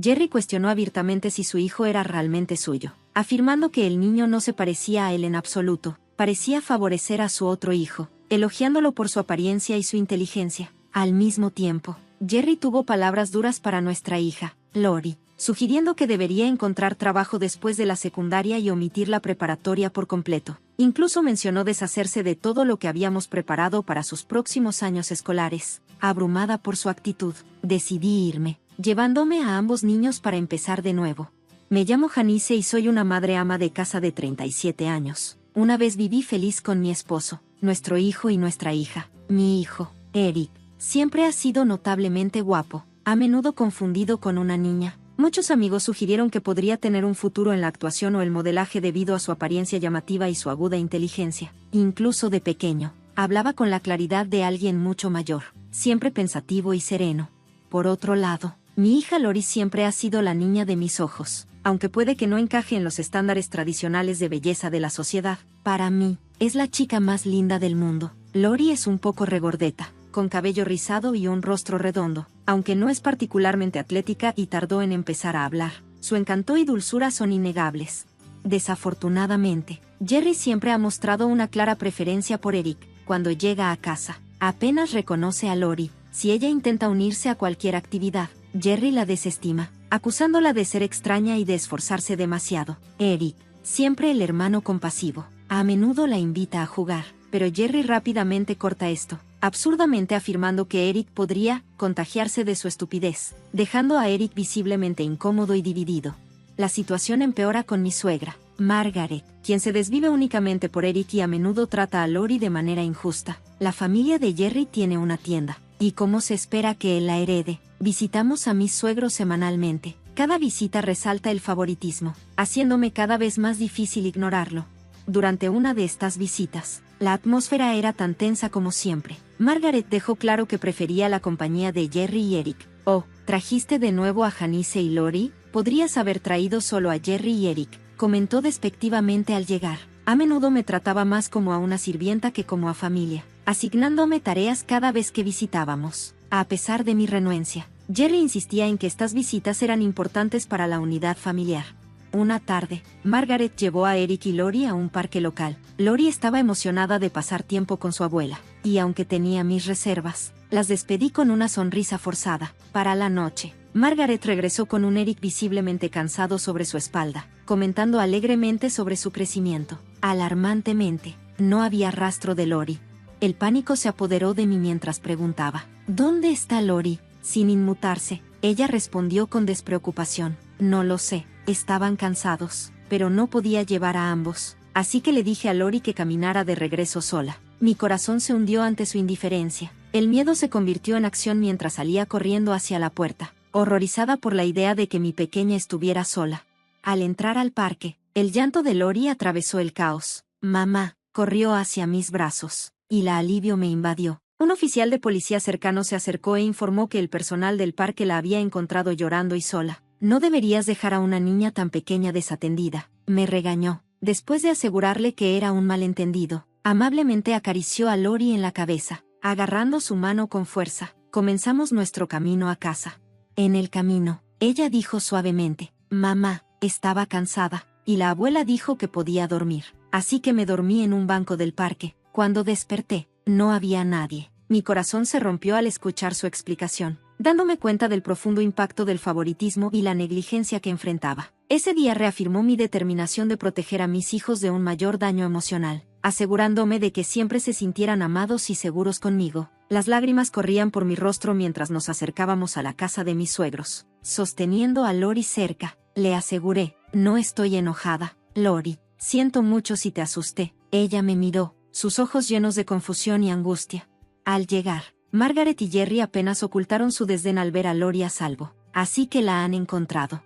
Jerry cuestionó abiertamente si su hijo era realmente suyo, afirmando que el niño no se parecía a él en absoluto, parecía favorecer a su otro hijo, elogiándolo por su apariencia y su inteligencia. Al mismo tiempo, Jerry tuvo palabras duras para nuestra hija, Lori, sugiriendo que debería encontrar trabajo después de la secundaria y omitir la preparatoria por completo. Incluso mencionó deshacerse de todo lo que habíamos preparado para sus próximos años escolares. Abrumada por su actitud, decidí irme, llevándome a ambos niños para empezar de nuevo. Me llamo Janice y soy una madre ama de casa de 37 años. Una vez viví feliz con mi esposo, nuestro hijo y nuestra hija. Mi hijo, Eric, siempre ha sido notablemente guapo, a menudo confundido con una niña. Muchos amigos sugirieron que podría tener un futuro en la actuación o el modelaje debido a su apariencia llamativa y su aguda inteligencia. Incluso de pequeño, hablaba con la claridad de alguien mucho mayor, siempre pensativo y sereno. Por otro lado, mi hija Lori siempre ha sido la niña de mis ojos, aunque puede que no encaje en los estándares tradicionales de belleza de la sociedad. Para mí, es la chica más linda del mundo. Lori es un poco regordeta, con cabello rizado y un rostro redondo, aunque no es particularmente atlética y tardó en empezar a hablar. Su encanto y dulzura son innegables. Desafortunadamente, Jerry siempre ha mostrado una clara preferencia por Eric. Cuando llega a casa, apenas reconoce a Lori. Si ella intenta unirse a cualquier actividad, Jerry la desestima, acusándola de ser extraña y de esforzarse demasiado. Eric, siempre el hermano compasivo, a menudo la invita a jugar, pero Jerry rápidamente corta esto, absurdamente afirmando que Eric podría contagiarse de su estupidez, dejando a Eric visiblemente incómodo y dividido. La situación empeora con mi suegra, Margaret, quien se desvive únicamente por Eric y a menudo trata a Lori de manera injusta. La familia de Jerry tiene una tienda, y como se espera que él la herede, visitamos a mis suegros semanalmente. Cada visita resalta el favoritismo, haciéndome cada vez más difícil ignorarlo. Durante una de estas visitas, la atmósfera era tan tensa como siempre. Margaret dejó claro que prefería la compañía de Jerry y Eric. Oh, ¿trajiste de nuevo a Janice y Lori? Podrías haber traído solo a Jerry y Eric, comentó despectivamente al llegar. A menudo me trataba más como a una sirvienta que como a familia, asignándome tareas cada vez que visitábamos. A pesar de mi renuencia, Jerry insistía en que estas visitas eran importantes para la unidad familiar. Una tarde, Margaret llevó a Eric y Lori a un parque local. Lori estaba emocionada de pasar tiempo con su abuela, y aunque tenía mis reservas, las despedí con una sonrisa forzada. Para la noche, Margaret regresó con un Eric visiblemente cansado sobre su espalda, comentando alegremente sobre su crecimiento. Alarmantemente, no había rastro de Lori. El pánico se apoderó de mí mientras preguntaba, ¿dónde está Lori? Sin inmutarse, ella respondió con despreocupación, no lo sé. Estaban cansados, pero no podía llevar a ambos, así que le dije a Lori que caminara de regreso sola. Mi corazón se hundió ante su indiferencia. El miedo se convirtió en acción mientras salía corriendo hacia la puerta, horrorizada por la idea de que mi pequeña estuviera sola. Al entrar al parque, el llanto de Lori atravesó el caos. Mamá, corrió hacia mis brazos, y la alivio me invadió. Un oficial de policía cercano se acercó e informó que el personal del parque la había encontrado llorando y sola. No deberías dejar a una niña tan pequeña desatendida, me regañó. Después de asegurarle que era un malentendido, amablemente acarició a Lori en la cabeza, agarrando su mano con fuerza. Comenzamos nuestro camino a casa. En el camino, ella dijo suavemente, mamá, estaba cansada, y la abuela dijo que podía dormir, así que me dormí en un banco del parque. Cuando desperté, no había nadie. Mi corazón se rompió al escuchar su explicación, dándome cuenta del profundo impacto del favoritismo y la negligencia que enfrentaba. Ese día reafirmó mi determinación de proteger a mis hijos de un mayor daño emocional, asegurándome de que siempre se sintieran amados y seguros conmigo. Las lágrimas corrían por mi rostro mientras nos acercábamos a la casa de mis suegros. Sosteniendo a Lori cerca, le aseguré, no estoy enojada, Lori, siento mucho si te asusté. Ella me miró, sus ojos llenos de confusión y angustia. Al llegar, Margaret y Jerry apenas ocultaron su desdén al ver a Lori a salvo. Así que la han encontrado,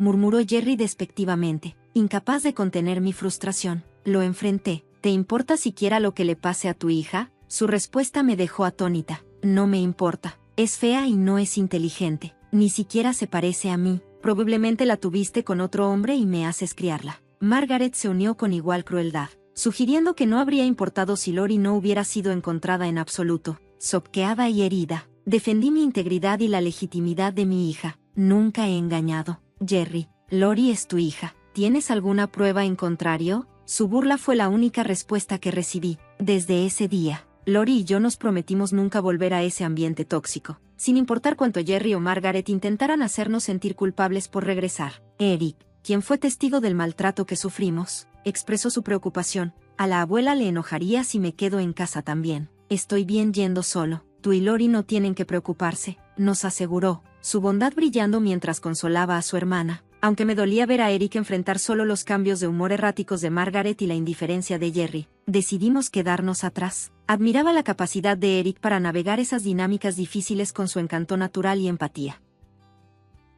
murmuró Jerry despectivamente, incapaz de contener mi frustración. Lo enfrenté. ¿Te importa siquiera lo que le pase a tu hija? Su respuesta me dejó atónita. No me importa. Es fea y no es inteligente. Ni siquiera se parece a mí. Probablemente la tuviste con otro hombre y me haces criarla. Margaret se unió con igual crueldad, sugiriendo que no habría importado si Lori no hubiera sido encontrada en absoluto. Sopqueada y herida, defendí mi integridad y la legitimidad de mi hija. Nunca he engañado. Jerry, Lori es tu hija. ¿Tienes alguna prueba en contrario? Su burla fue la única respuesta que recibí. Desde ese día, Lori y yo nos prometimos nunca volver a ese ambiente tóxico, sin importar cuánto Jerry o Margaret intentaran hacernos sentir culpables por regresar. Eric, quien fue testigo del maltrato que sufrimos, expresó su preocupación. A la abuela le enojaría si me quedo en casa también. Estoy bien yendo solo. Tú y Lori no tienen que preocuparse, nos aseguró, su bondad brillando mientras consolaba a su hermana. Aunque me dolía ver a Eric enfrentar solo los cambios de humor erráticos de Margaret y la indiferencia de Jerry, decidimos quedarnos atrás. Admiraba la capacidad de Eric para navegar esas dinámicas difíciles con su encanto natural y empatía.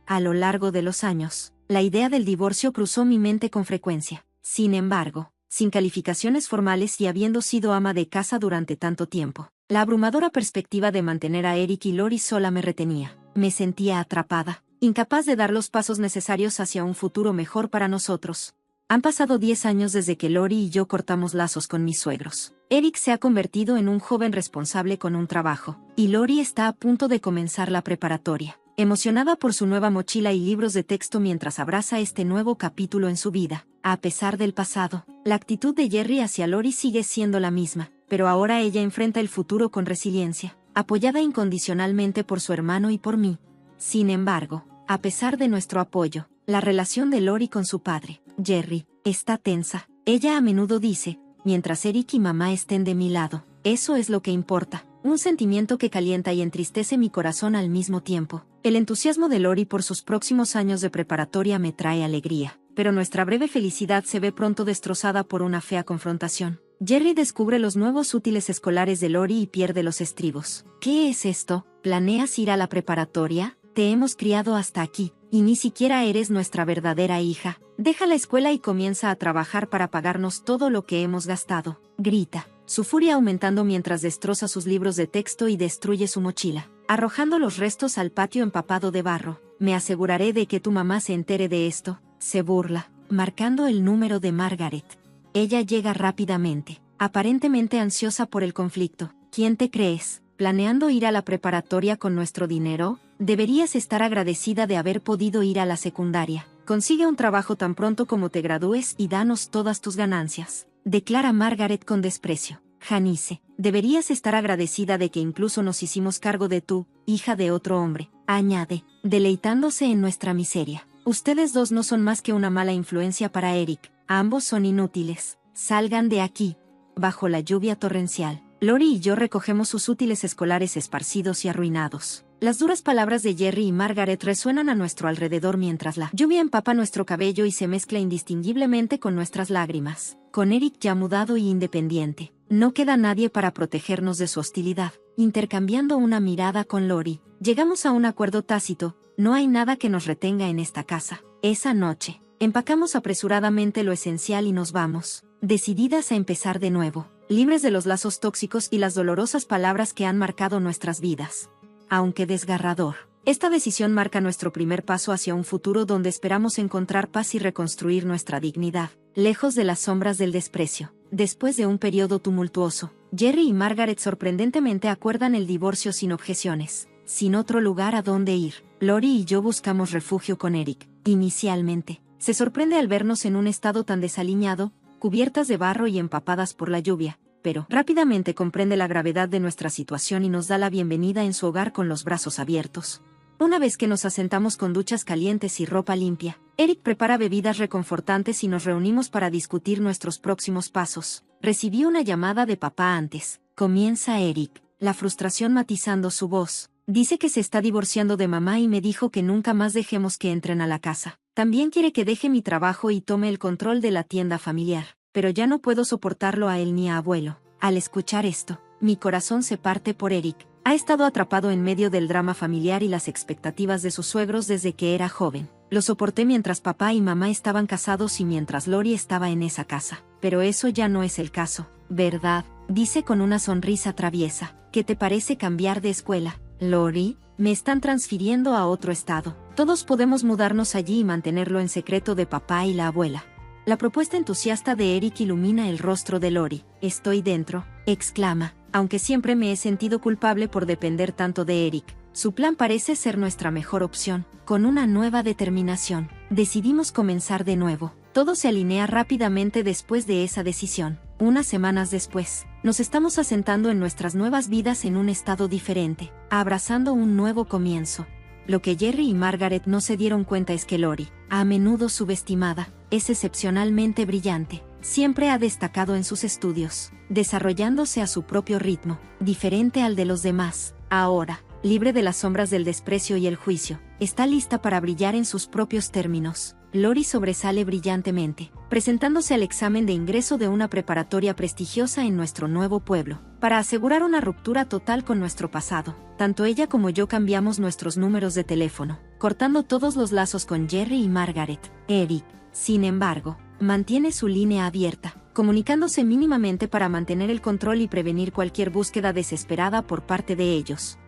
A lo largo de los años, la idea del divorcio cruzó mi mente con frecuencia. Sin embargo, sin calificaciones formales y habiendo sido ama de casa durante tanto tiempo, la abrumadora perspectiva de mantener a Eric y Lori sola me retenía. Me sentía atrapada, incapaz de dar los pasos necesarios hacia un futuro mejor para nosotros. Han pasado 10 años desde que Lori y yo cortamos lazos con mis suegros. Eric se ha convertido en un joven responsable con un trabajo, y Lori está a punto de comenzar la preparatoria, emocionada por su nueva mochila y libros de texto mientras abraza este nuevo capítulo en su vida. A pesar del pasado, la actitud de Jerry hacia Lori sigue siendo la misma, pero ahora ella enfrenta el futuro con resiliencia, apoyada incondicionalmente por su hermano y por mí. Sin embargo, a pesar de nuestro apoyo, la relación de Lori con su padre, Jerry, está tensa. Ella a menudo dice, mientras Eric y mamá estén de mi lado, eso es lo que importa. Un sentimiento que calienta y entristece mi corazón al mismo tiempo. El entusiasmo de Lori por sus próximos años de preparatoria me trae alegría, pero nuestra breve felicidad se ve pronto destrozada por una fea confrontación. Jerry descubre los nuevos útiles escolares de Lori y pierde los estribos. ¿Qué es esto? ¿Planeas ir a la preparatoria? Te hemos criado hasta aquí, y ni siquiera eres nuestra verdadera hija. Deja la escuela y comienza a trabajar para pagarnos todo lo que hemos gastado. Grita, su furia aumentando mientras destroza sus libros de texto y destruye su mochila, arrojando los restos al patio empapado de barro. Me aseguraré de que tu mamá se entere de esto. Se burla, marcando el número de Margaret. Ella llega rápidamente, aparentemente ansiosa por el conflicto. ¿Quién te crees? ¿Planeando ir a la preparatoria con nuestro dinero? Deberías estar agradecida de haber podido ir a la secundaria. Consigue un trabajo tan pronto como te gradúes y danos todas tus ganancias. Declara Margaret con desprecio. Janice, deberías estar agradecida de que incluso nos hicimos cargo de tú, hija de otro hombre. Añade, deleitándose en nuestra miseria. Ustedes dos no son más que una mala influencia para Eric. Ambos son inútiles. Salgan de aquí. Bajo la lluvia torrencial, Lori y yo recogemos sus útiles escolares esparcidos y arruinados. Las duras palabras de Jerry y Margaret resuenan a nuestro alrededor mientras la lluvia empapa nuestro cabello y se mezcla indistinguiblemente con nuestras lágrimas. Con Eric ya mudado y independiente, no queda nadie para protegernos de su hostilidad. Intercambiando una mirada con Lori, llegamos a un acuerdo tácito. No hay nada que nos retenga en esta casa. Esa noche, empacamos apresuradamente lo esencial y nos vamos, decididas a empezar de nuevo, libres de los lazos tóxicos y las dolorosas palabras que han marcado nuestras vidas. Aunque desgarrador, esta decisión marca nuestro primer paso hacia un futuro donde esperamos encontrar paz y reconstruir nuestra dignidad, lejos de las sombras del desprecio. Después de un periodo tumultuoso, Jerry y Margaret sorprendentemente acuerdan el divorcio sin objeciones. Sin otro lugar a donde ir, Lori y yo buscamos refugio con Eric. Inicialmente, se sorprende al vernos en un estado tan desaliñado, cubiertas de barro y empapadas por la lluvia, pero rápidamente comprende la gravedad de nuestra situación y nos da la bienvenida en su hogar con los brazos abiertos. Una vez que nos asentamos con duchas calientes y ropa limpia, Eric prepara bebidas reconfortantes y nos reunimos para discutir nuestros próximos pasos. Recibí una llamada de papá antes. Comienza Eric, la frustración matizando su voz. Dice que se está divorciando de mamá y me dijo que nunca más dejemos que entren a la casa. También quiere que deje mi trabajo y tome el control de la tienda familiar. Pero ya no puedo soportarlo a él ni a abuelo. Al escuchar esto, mi corazón se parte por Eric. Ha estado atrapado en medio del drama familiar y las expectativas de sus suegros desde que era joven. Lo soporté mientras papá y mamá estaban casados y mientras Lori estaba en esa casa. Pero eso ya no es el caso, ¿verdad? Dice con una sonrisa traviesa. ¿Qué te parece cambiar de escuela, Lori? Me están transfiriendo a otro estado. Todos podemos mudarnos allí y mantenerlo en secreto de papá y la abuela. La propuesta entusiasta de Eric ilumina el rostro de Lori. Estoy dentro, exclama, aunque siempre me he sentido culpable por depender tanto de Eric. Su plan parece ser nuestra mejor opción. Con una nueva determinación, decidimos comenzar de nuevo. Todo se alinea rápidamente después de esa decisión. Unas semanas después, nos estamos asentando en nuestras nuevas vidas en un estado diferente, abrazando un nuevo comienzo. Lo que Jerry y Margaret no se dieron cuenta es que Lori, a menudo subestimada, es excepcionalmente brillante. Siempre ha destacado en sus estudios, desarrollándose a su propio ritmo, diferente al de los demás. Ahora, libre de las sombras del desprecio y el juicio, está lista para brillar en sus propios términos. Lori sobresale brillantemente, presentándose al examen de ingreso de una preparatoria prestigiosa en nuestro nuevo pueblo. Para asegurar una ruptura total con nuestro pasado, tanto ella como yo cambiamos nuestros números de teléfono, cortando todos los lazos con Jerry y Margaret. Eric, sin embargo, mantiene su línea abierta, comunicándose mínimamente para mantener el control y prevenir cualquier búsqueda desesperada por parte de ellos.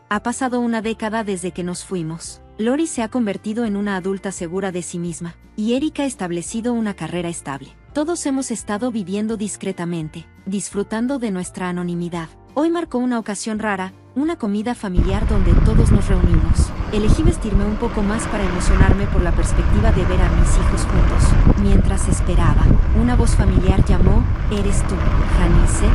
Ha pasado una década desde que nos fuimos. Lori se ha convertido en una adulta segura de sí misma, y Eric ha establecido una carrera estable. Todos hemos estado viviendo discretamente, disfrutando de nuestra anonimidad. Hoy marcó una ocasión rara, una comida familiar donde todos nos reunimos. Elegí vestirme un poco más para emocionarme por la perspectiva de ver a mis hijos juntos. Mientras esperaba, una voz familiar llamó: «¿Eres tú, Janice?».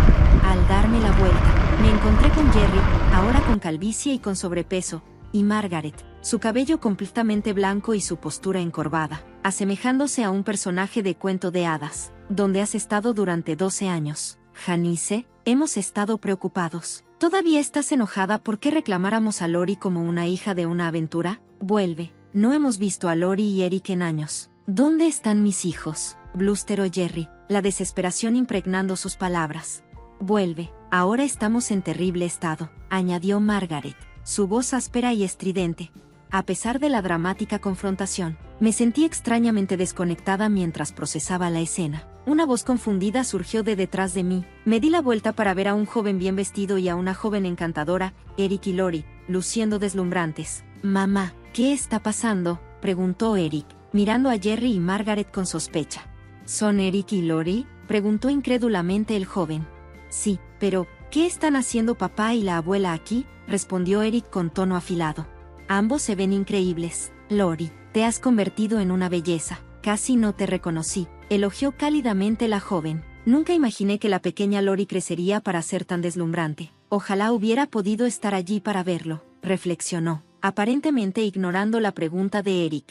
Al darme la vuelta, me encontré con Jerry, ahora con calvicie y con sobrepeso, y Margaret, su cabello completamente blanco y su postura encorvada, asemejándose a un personaje de cuento de hadas. ¿Dónde has estado durante 12 años, Janice? Hemos estado preocupados. ¿Todavía estás enojada porque reclamáramos a Lori como una hija de una aventura? Vuelve. No hemos visto a Lori y Eric en años. ¿Dónde están mis hijos?, blusteró Jerry, la desesperación impregnando sus palabras. Vuelve. Ahora estamos en terrible estado, añadió Margaret, su voz áspera y estridente. A pesar de la dramática confrontación, me sentí extrañamente desconectada mientras procesaba la escena. Una voz confundida surgió de detrás de mí. Me di la vuelta para ver a un joven bien vestido y a una joven encantadora, Eric y Lori, luciendo deslumbrantes. «Mamá, ¿qué está pasando?», preguntó Eric, mirando a Jerry y Margaret con sospecha. «¿Son Eric y Lori?», preguntó incrédulamente el joven. «Sí, pero, ¿qué están haciendo papá y la abuela aquí?», respondió Eric con tono afilado. «Ambos se ven increíbles. Lori, te has convertido en una belleza. Casi no te reconocí», elogió cálidamente la joven. «Nunca imaginé que la pequeña Lori crecería para ser tan deslumbrante. Ojalá hubiera podido estar allí para verlo», reflexionó, aparentemente ignorando la pregunta de Eric.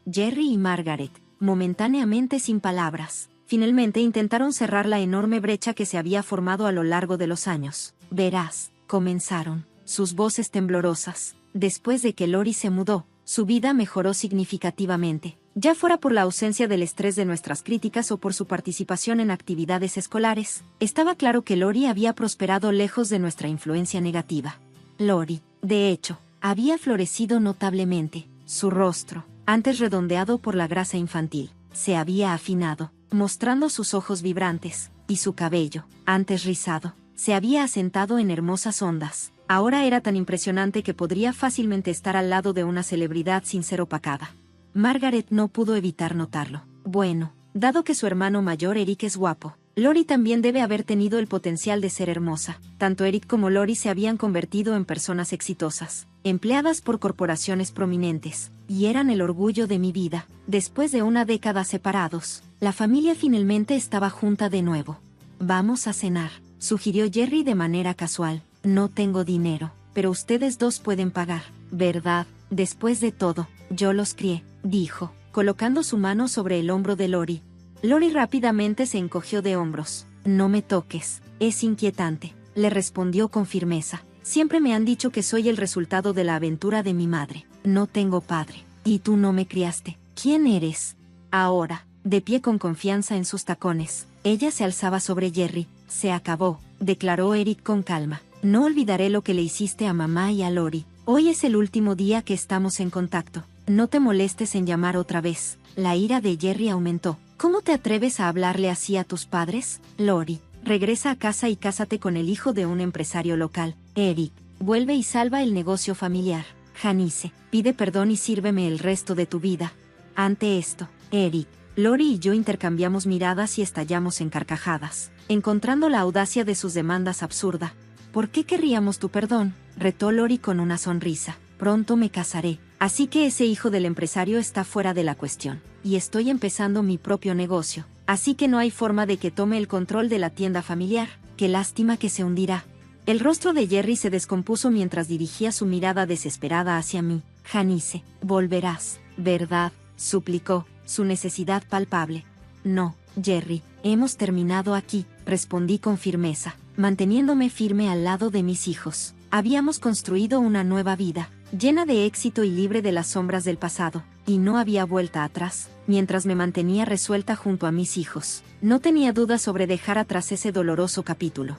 Jerry y Margaret, momentáneamente sin palabras, finalmente intentaron cerrar la enorme brecha que se había formado a lo largo de los años. «Verás», comenzaron, sus voces temblorosas. Después de que Lori se mudó, su vida mejoró significativamente, ya fuera por la ausencia del estrés de nuestras críticas o por su participación en actividades escolares. Estaba claro que Lori había prosperado lejos de nuestra influencia negativa. Lori, de hecho, había florecido notablemente. Su rostro, antes redondeado por la grasa infantil, se había afinado, mostrando sus ojos vibrantes, y su cabello, antes rizado, se había asentado en hermosas ondas. Ahora era tan impresionante que podría fácilmente estar al lado de una celebridad sin ser opacada. Margaret no pudo evitar notarlo. Bueno, dado que su hermano mayor Eric es guapo, Lori también debe haber tenido el potencial de ser hermosa. Tanto Eric como Lori se habían convertido en personas exitosas, empleadas por corporaciones prominentes, y eran el orgullo de mi vida. Después de una década separados, la familia finalmente estaba junta de nuevo. «Vamos a cenar», sugirió Jerry de manera casual. «No tengo dinero, pero ustedes dos pueden pagar, ¿verdad? Después de todo, yo los crié», dijo, colocando su mano sobre el hombro de Lori. Lori rápidamente se encogió de hombros. «No me toques, es inquietante», le respondió con firmeza. «Siempre me han dicho que soy el resultado de la aventura de mi madre. No tengo padre. Y tú no me criaste. ¿Quién eres?». Ahora, de pie con confianza en sus tacones, ella se alzaba sobre Jerry. «Se acabó», declaró Eric con calma. «No olvidaré lo que le hiciste a mamá y a Lori. Hoy es el último día que estamos en contacto. No te molestes en llamar otra vez». La ira de Jerry aumentó. «¿Cómo te atreves a hablarle así a tus padres? Lori, regresa a casa y cásate con el hijo de un empresario local. Eric, vuelve y salva el negocio familiar. Janice, pide perdón y sírveme el resto de tu vida». Ante esto, Eric, Lori y yo intercambiamos miradas y estallamos en carcajadas, encontrando la audacia de sus demandas absurda. ¿Por qué querríamos tu perdón?, retó Lori con una sonrisa. Pronto me casaré, así que ese hijo del empresario está fuera de la cuestión. Y estoy empezando mi propio negocio, así que no hay forma de que tome el control de la tienda familiar. Qué lástima que se hundirá. El rostro de Jerry se descompuso mientras dirigía su mirada desesperada hacia mí. Janice, volverás, ¿verdad?, suplicó, su necesidad palpable. No, Jerry, hemos terminado aquí, respondí con firmeza, manteniéndome firme al lado de mis hijos. Habíamos construido una nueva vida, llena de éxito y libre de las sombras del pasado, y no había vuelta atrás. Mientras me mantenía resuelta junto a mis hijos, no tenía duda sobre dejar atrás ese doloroso capítulo.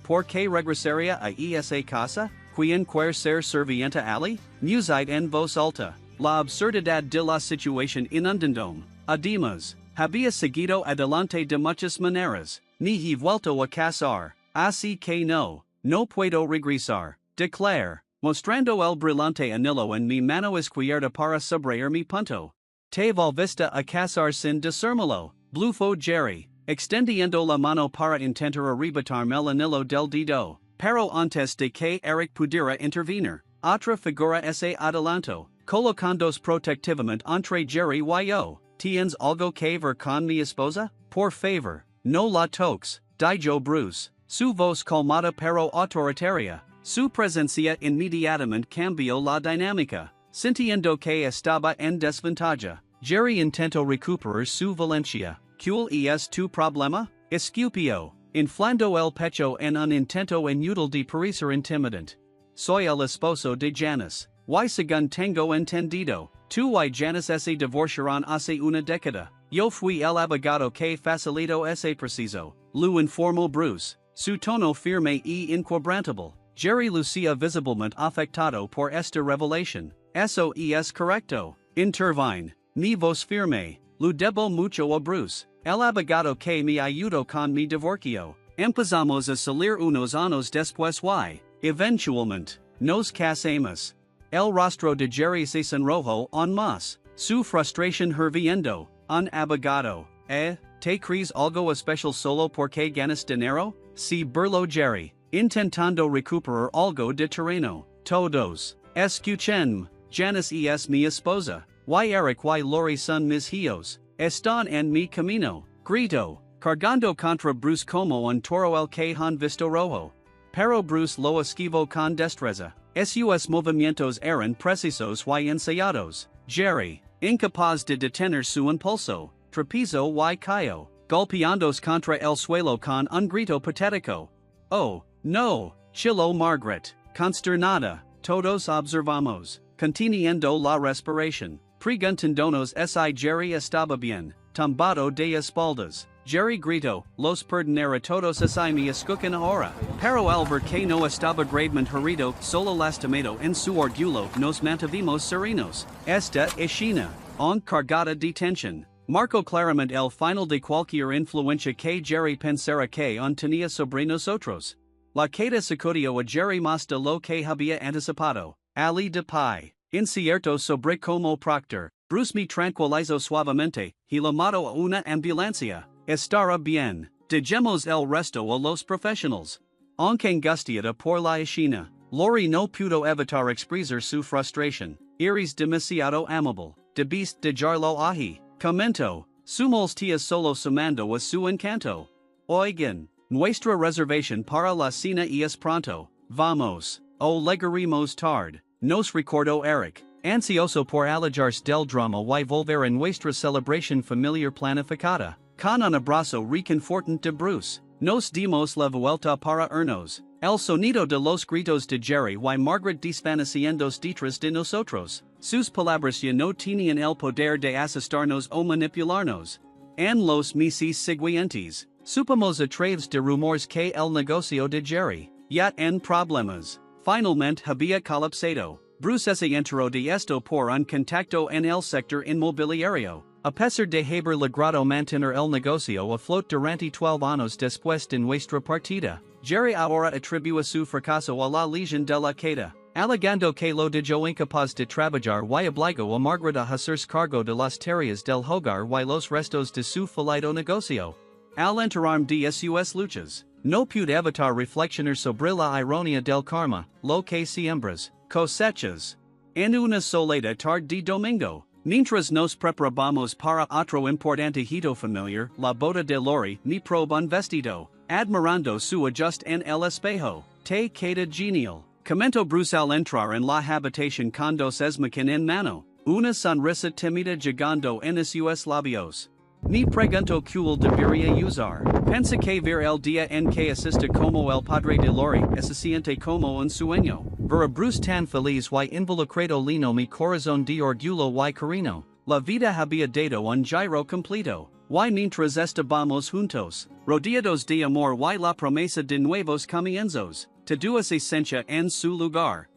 ¿Por qué regresaría a esa casa? ¿Quien quiere ser servienta ali? Musite en voz alta, la absurdidad de la situación inundandome. Además, había seguido adelante de muchas maneras, ni he vuelto a casar, así que no puedo regresar, declare, mostrando el brillante anillo en mi mano izquierda para subrayar mi punto. Te volviste a casar sin decírmelo, blufó Jerry, extendiendo la mano para intentar arrebatarme el anillo del dedo, pero antes de que Eric pudiera intervenir, otra figura se adelantó, colocándose protectivamente entre Jerry y yo. ¿Tienes algo que ver con mi esposa? Por favor, no la toques, dijo Bruce, su voz calmada pero autoritaria. Su presencia inmediatamente cambió la dinámica. Sintiendo que estaba en desventaja, Jerry intentó recuperar su valencia. ¿Cuál es tu problema? Escupió, inflando el pecho en un intento inútil de parecer intimidante. Soy el esposo de Janice. Y según tengo entendido, tú y Janice se divorciaron hace una década. Yo fui el abogado que facilitó ese proceso, lo informó Bruce, su tono firme y inquebrantable. Jerry lucía visiblemente afectado por esta revelación. Eso es correcto, intervine, mi voz firme, lo debo mucho a Bruce, el abogado que me ayudó con mi divorcio. Empezamos a salir unos años después y, eventualmente, nos casamos. El rostro de Jerry se sonrojó aún más, su frustración hirviendo. Un abogado, ¿te crees algo especial solo porque ganas dinero? Sí, burló Jerry, intentando recuperar algo de terreno. Todos, escuchen, Janice es mi esposa, y Eric y Lori son mis hijos, están en mi camino, gritó, cargando contra Bruce como un toro el que han visto rojo. Pero Bruce lo esquivó con destreza. Sus movimientos eran precisos y ensayados. Jerry, incapaz de detener su impulso, tropezó y cayó, golpeándose contra el suelo con un grito patético. Oh, no, chilló Margaret, consternada. Todos observamos, conteniendo la respiración, preguntándonos si Jerry estaba bien, tumbado de espaldas. Jerry gritó, los perdonaré todos si me escuchan ahora. Pero al ver que no estaba gravemente herido, solo lastimado en su orgullo, nos mantuvimos serenos. Esta escena, aún cargada de tensión, marcó claramente el final de cualquier influencia que Jerry pensara que aún tenía sobre nosotros. La queda sacudió a Jerry más de lo que había anticipado. Ali de Pai, incierto sobre cómo proctor, Bruce me tranquilizó suavemente, y llamado a una ambulancia. Estará bien, dejemos el resto a los profesionales. Aunque angustiada por la escena, Lori no pudo evitar expresar su frustración. Eres demasiado amable, debiste dejarlo ahí, comentó, su molestia solo sumando a su encanto. Oigan, nuestra reservación para la cena es pronto, vamos, o llegaremos tarde, nos recordó Eric, ansioso por alejarse del drama y volver a nuestra celebración familiar planificada. Con un abrazo reconfortante de Bruce, nos dimos la vuelta para irnos. El sonido de los gritos de Jerry y Margaret desvaneciéndose detrás de nosotros. Sus palabras ya no tenían el poder de asustarnos o manipularnos. En los meses siguientes, supimos a través de rumores que el negocio de Jerry, ya en problemas, finalmente había colapsado. Bruce se enteró de esto por un contacto en el sector inmobiliario. A pesar de haber logrado mantener el negocio a flote durante 12 años después de nuestra partida, Jerry ahora atribuye su fracaso a la lesión de la queda, alegando que lo dejó incapaz de trabajar y obligó a Margaret a hacerse cargo de las tareas del hogar y los restos de su fallido negocio. Al enterarme de sus luchas, no pude evitar reflexionar sobre la ironía del karma, lo que siembras, cosechas. En una soledad tarde de domingo, mientras nos preparamos para otro importante hito familiar, la boda de Lori, ni probe un vestido, admirando su ajuste en el espejo, te queda genial. Comento Bruce al entrar en la habitación con dos esmaquin en mano, una sonrisa tímida llegando en sus labios. Ni pregunto cuál debería usar. Pensa que ver el día en que asista como el padre de Lori se siente como un sueño. Ver a Bruce tan feliz y involucrado lino mi corazón de orgullo y cariño. La vida había dado un giro completo. Y mientras estábamos juntos, rodeados de amor y la promesa de nuevos comienzos, todo se sencha en su lugar.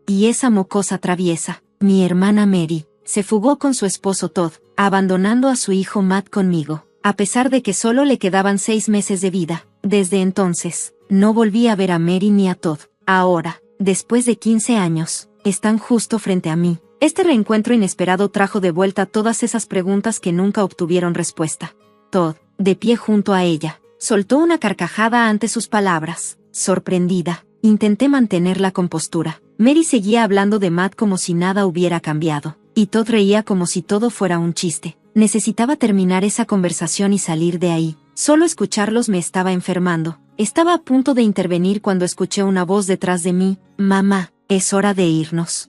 Y esa mocosa traviesa, mi hermana Mary, se fugó con su esposo Todd, abandonando a su hijo Matt conmigo, a pesar de que solo le quedaban 6 meses de vida. Desde entonces, no volví a ver a Mary ni a Todd. Ahora, después de 15 años, están justo frente a mí. Este reencuentro inesperado trajo de vuelta todas esas preguntas que nunca obtuvieron respuesta. Todd, de pie junto a ella, soltó una carcajada ante sus palabras. Sorprendida, intenté mantener la compostura. Mary seguía hablando de Matt como si nada hubiera cambiado, y Todd reía como si todo fuera un chiste. Necesitaba terminar esa conversación y salir de ahí. Solo escucharlos me estaba enfermando. Estaba a punto de intervenir cuando escuché una voz detrás de mí. Mamá, es hora de irnos.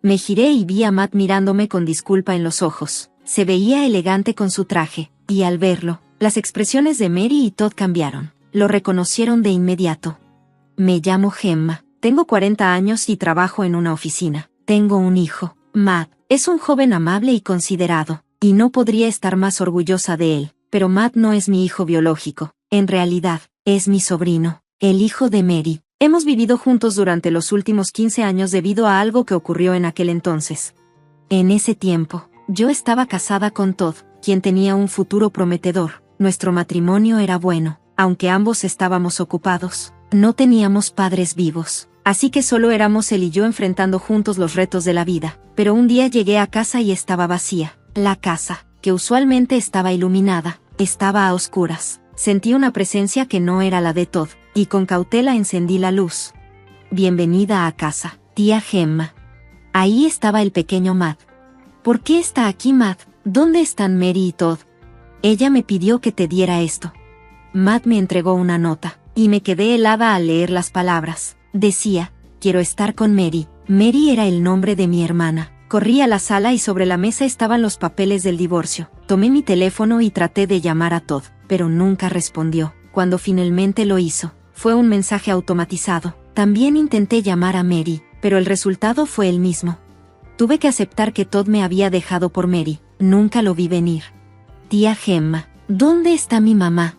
Me giré y vi a Matt mirándome con disculpa en los ojos. Se veía elegante con su traje, y al verlo, las expresiones de Mary y Todd cambiaron. Lo reconocieron de inmediato. Me llamo Gemma, tengo 40 años y trabajo en una oficina. Tengo un hijo. Matt es un joven amable y considerado, y no podría estar más orgullosa de él. Pero Matt no es mi hijo biológico. En realidad, es mi sobrino, el hijo de Mary. Hemos vivido juntos durante los últimos 15 años debido a algo que ocurrió en aquel entonces. En ese tiempo, yo estaba casada con Todd, quien tenía un futuro prometedor. Nuestro matrimonio era bueno, aunque ambos estábamos ocupados. No teníamos padres vivos, así que solo éramos él y yo enfrentando juntos los retos de la vida. Pero un día llegué a casa y estaba vacía. La casa, que usualmente estaba iluminada, estaba a oscuras. Sentí una presencia que no era la de Todd, y con cautela encendí la luz. Bienvenida a casa, tía Gemma. Ahí estaba el pequeño Matt. ¿Por qué está aquí Matt? ¿Dónde están Mary y Todd? Ella me pidió que te diera esto. Matt me entregó una nota, y me quedé helada al leer las palabras. Decía, quiero estar con Mary. Mary era el nombre de mi hermana. Corrí a la sala y sobre la mesa estaban los papeles del divorcio. Tomé mi teléfono y traté de llamar a Todd, pero nunca respondió. Cuando finalmente lo hizo, fue un mensaje automatizado. También intenté llamar a Mary, pero el resultado fue el mismo. Tuve que aceptar que Todd me había dejado por Mary. Nunca lo vi venir. Tía Gemma, ¿dónde está mi mamá?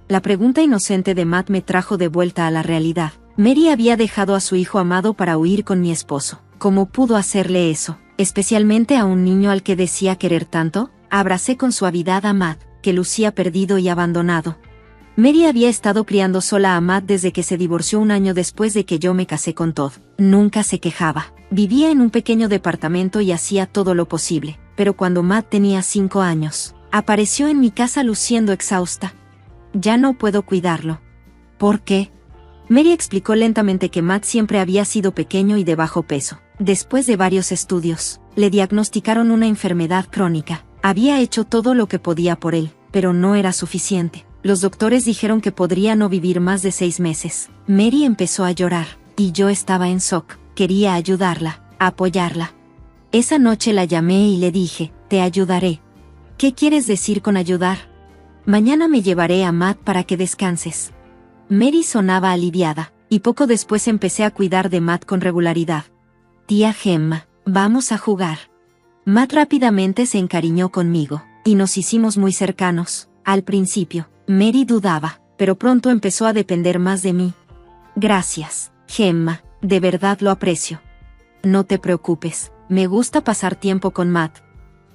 La pregunta inocente de Matt me trajo de vuelta a la realidad. Mary había dejado a su hijo amado para huir con mi esposo. ¿Cómo pudo hacerle eso? Especialmente a un niño al que decía querer tanto. Abracé con suavidad a Matt, que lucía perdido y abandonado. Mary había estado criando sola a Matt desde que se divorció un año después de que yo me casé con Todd. Nunca se quejaba. Vivía en un pequeño departamento y hacía todo lo posible. Pero cuando Matt tenía 5 años, apareció en mi casa luciendo exhausta. Ya no puedo cuidarlo. ¿Por qué? Mary explicó lentamente que Matt siempre había sido pequeño y de bajo peso. Después de varios estudios, le diagnosticaron una enfermedad crónica. Había hecho todo lo que podía por él, pero no era suficiente. Los doctores dijeron que podría no vivir más de 6 meses. Mary empezó a llorar, y yo estaba en shock. Quería ayudarla, apoyarla. Esa noche la llamé y le dije, te ayudaré. ¿Qué quieres decir con ayudar? Mañana me llevaré a Matt para que descanses. Mary sonaba aliviada, y poco después empecé a cuidar de Matt con regularidad. Tía Gemma, vamos a jugar. Matt rápidamente se encariñó conmigo, y nos hicimos muy cercanos. Al principio, Mary dudaba, pero pronto empezó a depender más de mí. Gracias, Gemma, de verdad lo aprecio. No te preocupes, me gusta pasar tiempo con Matt.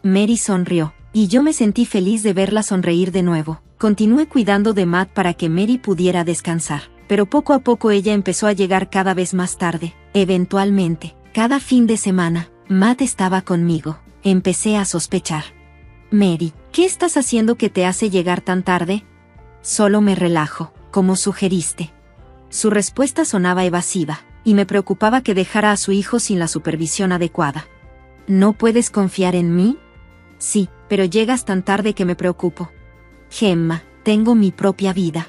Mary sonrió, y yo me sentí feliz de verla sonreír de nuevo. Continué cuidando de Matt para que Mary pudiera descansar, pero poco a poco ella empezó a llegar cada vez más tarde. Eventualmente, cada fin de semana, Matt estaba conmigo. Empecé a sospechar. Mary, ¿qué estás haciendo que te hace llegar tan tarde? Solo me relajo, como sugeriste. Su respuesta sonaba evasiva, y me preocupaba que dejara a su hijo sin la supervisión adecuada. ¿No puedes confiar en mí? Sí, pero llegas tan tarde que me preocupo. Gemma, tengo mi propia vida.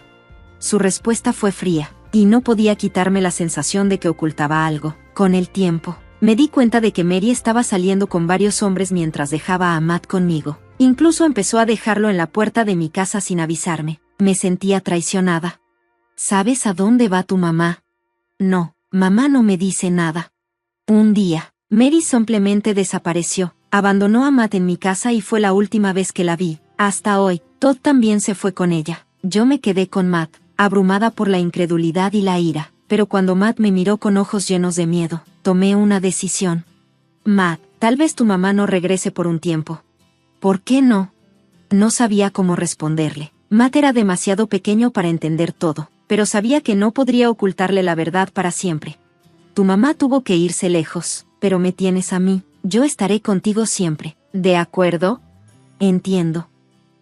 Su respuesta fue fría, y no podía quitarme la sensación de que ocultaba algo. Con el tiempo, me di cuenta de que Mary estaba saliendo con varios hombres mientras dejaba a Matt conmigo. Incluso empezó a dejarlo en la puerta de mi casa sin avisarme. Me sentía traicionada. ¿Sabes a dónde va tu mamá? No, mamá no me dice nada. Un día, Mary simplemente desapareció, abandonó a Matt en mi casa y fue la última vez que la vi. Hasta hoy, Todd también se fue con ella. Yo me quedé con Matt, abrumada por la incredulidad y la ira, pero cuando Matt me miró con ojos llenos de miedo, tomé una decisión. Matt, tal vez tu mamá no regrese por un tiempo. ¿Por qué no? No sabía cómo responderle. Matt era demasiado pequeño para entender todo, pero sabía que no podría ocultarle la verdad para siempre. Tu mamá tuvo que irse lejos, pero me tienes a mí, yo estaré contigo siempre. ¿De acuerdo? Entiendo.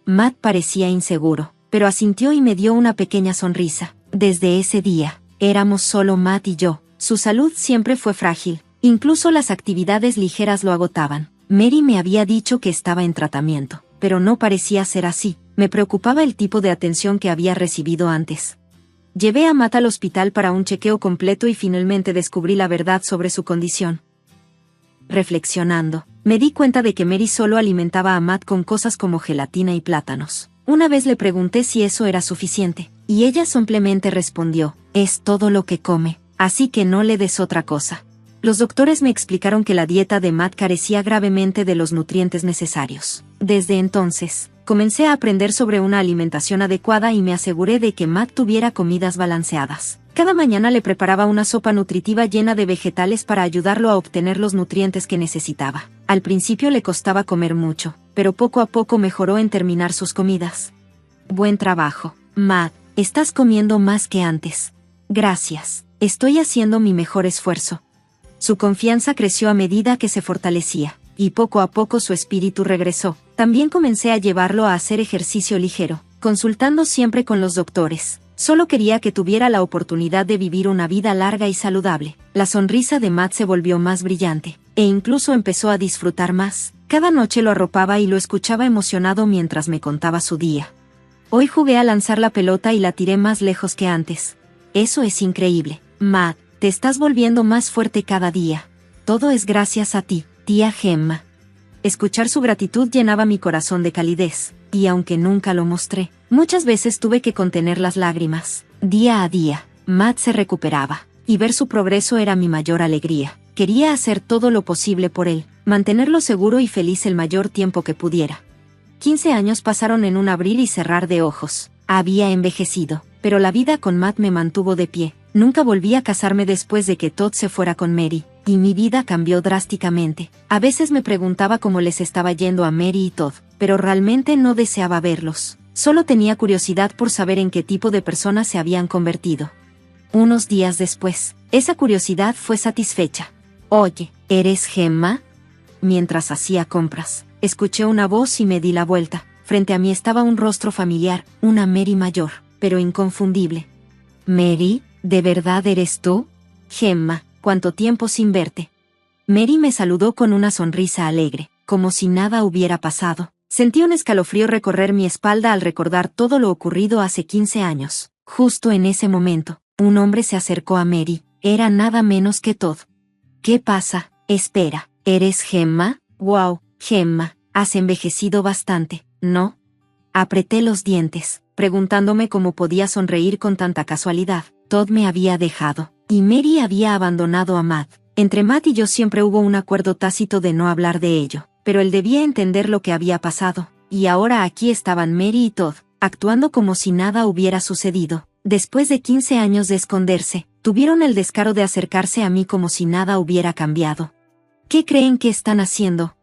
Matt parecía inseguro, pero asintió y me dio una pequeña sonrisa. Desde ese día, éramos solo Matt y yo. Su salud siempre fue frágil, incluso las actividades ligeras lo agotaban. Mary me había dicho que estaba en tratamiento, pero no parecía ser así. Me preocupaba el tipo de atención que había recibido antes. Llevé a Matt al hospital para un chequeo completo y finalmente descubrí la verdad sobre su condición. Reflexionando, me di cuenta de que Mary solo alimentaba a Matt con cosas como gelatina y plátanos. Una vez le pregunté si eso era suficiente, y ella simplemente respondió, es todo lo que come, así que no le des otra cosa. Los doctores me explicaron que la dieta de Matt carecía gravemente de los nutrientes necesarios. Desde entonces, comencé a aprender sobre una alimentación adecuada y me aseguré de que Matt tuviera comidas balanceadas. Cada mañana le preparaba una sopa nutritiva llena de vegetales para ayudarlo a obtener los nutrientes que necesitaba. Al principio le costaba comer mucho, pero poco a poco mejoró en terminar sus comidas. Buen trabajo, Matt, estás comiendo más que antes. Gracias, estoy haciendo mi mejor esfuerzo. Su confianza creció a medida que se fortalecía, y poco a poco su espíritu regresó. También comencé a llevarlo a hacer ejercicio ligero, consultando siempre con los doctores. Solo quería que tuviera la oportunidad de vivir una vida larga y saludable. La sonrisa de Matt se volvió más brillante, e incluso empezó a disfrutar más. Cada noche lo arropaba y lo escuchaba emocionado mientras me contaba su día. Hoy jugué a lanzar la pelota y la tiré más lejos que antes. Eso es increíble, Matt, te estás volviendo más fuerte cada día. Todo es gracias a ti, tía Gemma. Escuchar su gratitud llenaba mi corazón de calidez, y aunque nunca lo mostré, muchas veces tuve que contener las lágrimas. Día a día, Matt se recuperaba, y ver su progreso era mi mayor alegría. Quería hacer todo lo posible por él, mantenerlo seguro y feliz el mayor tiempo que pudiera. 15 años pasaron en un abrir y cerrar de ojos. Había envejecido, pero la vida con Matt me mantuvo de pie. Nunca volví a casarme después de que Todd se fuera con Mary, y mi vida cambió drásticamente. A veces me preguntaba cómo les estaba yendo a Mary y Todd, pero realmente no deseaba verlos. Solo tenía curiosidad por saber en qué tipo de personas se habían convertido. Unos días después, esa curiosidad fue satisfecha. Oye, ¿eres Gemma? Mientras hacía compras, escuché una voz y me di la vuelta. Frente a mí estaba un rostro familiar, una Mary mayor, pero inconfundible. Mary, ¿de verdad eres tú? Gemma, ¿cuánto tiempo sin verte? Mary me saludó con una sonrisa alegre, como si nada hubiera pasado. Sentí un escalofrío recorrer mi espalda al recordar todo lo ocurrido hace 15 años. Justo en ese momento, un hombre se acercó a Mary. Era nada menos que Todd. ¿Qué pasa? Espera, ¿eres Gemma? Wow, Gemma, has envejecido bastante, ¿no? Apreté los dientes, preguntándome cómo podía sonreír con tanta casualidad. Todd me había dejado, y Mary había abandonado a Matt. Entre Matt y yo siempre hubo un acuerdo tácito de no hablar de ello, pero él debía entender lo que había pasado, y ahora aquí estaban Mary y Todd, actuando como si nada hubiera sucedido. Después de 15 años de esconderse, tuvieron el descaro de acercarse a mí como si nada hubiera cambiado. ¿Qué creen que están haciendo?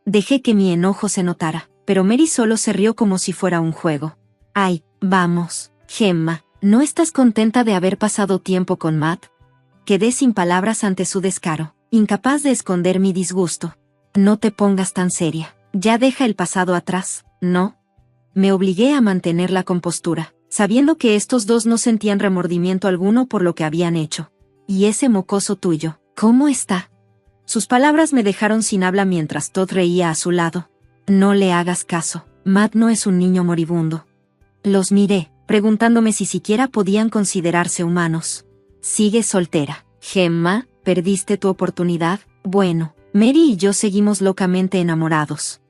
Dejé que mi enojo se notara, pero Mary solo se rió como si fuera un juego. Ay, vamos, Gemma, ¿no estás contenta de haber pasado tiempo con Matt? Quedé sin palabras ante su descaro, incapaz de esconder mi disgusto. No te pongas tan seria, ya deja el pasado atrás, ¿no? Me obligué a mantener la compostura. sabiendo que estos dos no sentían remordimiento alguno por lo que habían hecho. ¿Y ese mocoso tuyo, cómo está? Sus palabras me dejaron sin habla mientras Todd reía a su lado. No le hagas caso, Matt no es un niño moribundo. Los miré, preguntándome si siquiera podían considerarse humanos. Sigue soltera. Gemma, ¿perdiste tu oportunidad? Bueno, Mary y yo seguimos locamente enamorados.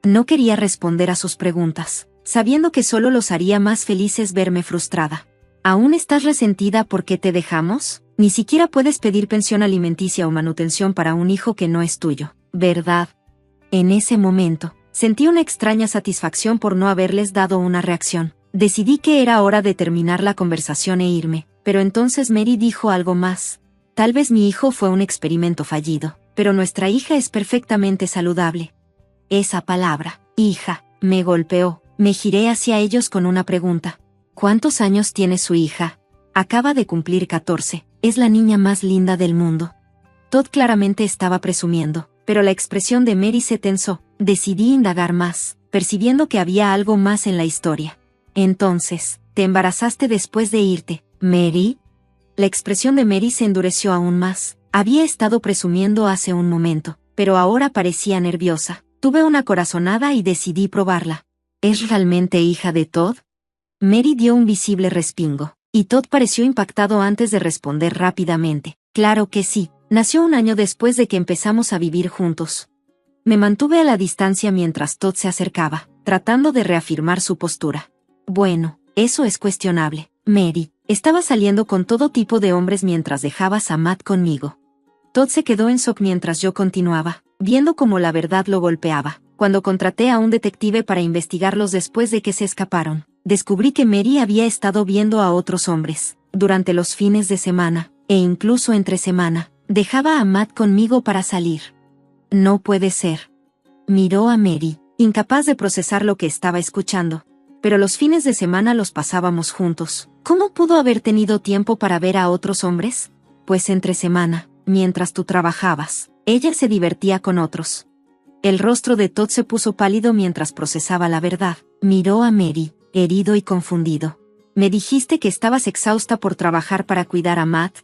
No quería responder a sus preguntas, sabiendo que solo los haría más felices verme frustrada. ¿Aún estás resentida porque te dejamos? Ni siquiera puedes pedir pensión alimenticia o manutención para un hijo que no es tuyo, ¿verdad? En ese momento, sentí una extraña satisfacción por no haberles dado una reacción. Decidí que era hora de terminar la conversación e irme, pero entonces Mary dijo algo más. Tal vez mi hijo fue un experimento fallido, pero nuestra hija es perfectamente saludable. Esa palabra, hija, me golpeó. Me giré hacia ellos con una pregunta. ¿Cuántos años tiene su hija? Acaba de cumplir 14, es la niña más linda del mundo. Todd claramente estaba presumiendo, pero la expresión de Mary se tensó. Decidí indagar más, percibiendo que había algo más en la historia. Entonces, ¿te embarazaste después de irte, Mary? La expresión de Mary se endureció aún más. Había estado presumiendo hace un momento, pero ahora parecía nerviosa. Tuve una corazonada y decidí probarla. ¿Es realmente hija de Todd? Mary dio un visible respingo, y Todd pareció impactado antes de responder rápidamente. Claro que sí, nació un año después de que empezamos a vivir juntos. Me mantuve a la distancia mientras Todd se acercaba, tratando de reafirmar su postura. Bueno, eso es cuestionable, Mary. Estaba saliendo con todo tipo de hombres mientras dejabas a Matt conmigo. Todd se quedó en shock mientras yo continuaba, viendo cómo la verdad lo golpeaba. Cuando contraté a un detective para investigarlos después de que se escaparon, descubrí que Mary había estado viendo a otros hombres, durante los fines de semana, e incluso entre semana, dejaba a Matt conmigo para salir. No puede ser. Miró a Mary, incapaz de procesar lo que estaba escuchando. Pero los fines de semana los pasábamos juntos. ¿Cómo pudo haber tenido tiempo para ver a otros hombres? Pues entre semana, mientras tú trabajabas, ella se divertía con otros. El rostro de Todd se puso pálido mientras procesaba la verdad. Miró a Mary, herido y confundido. ¿Me dijiste que estabas exhausta por trabajar para cuidar a Matt?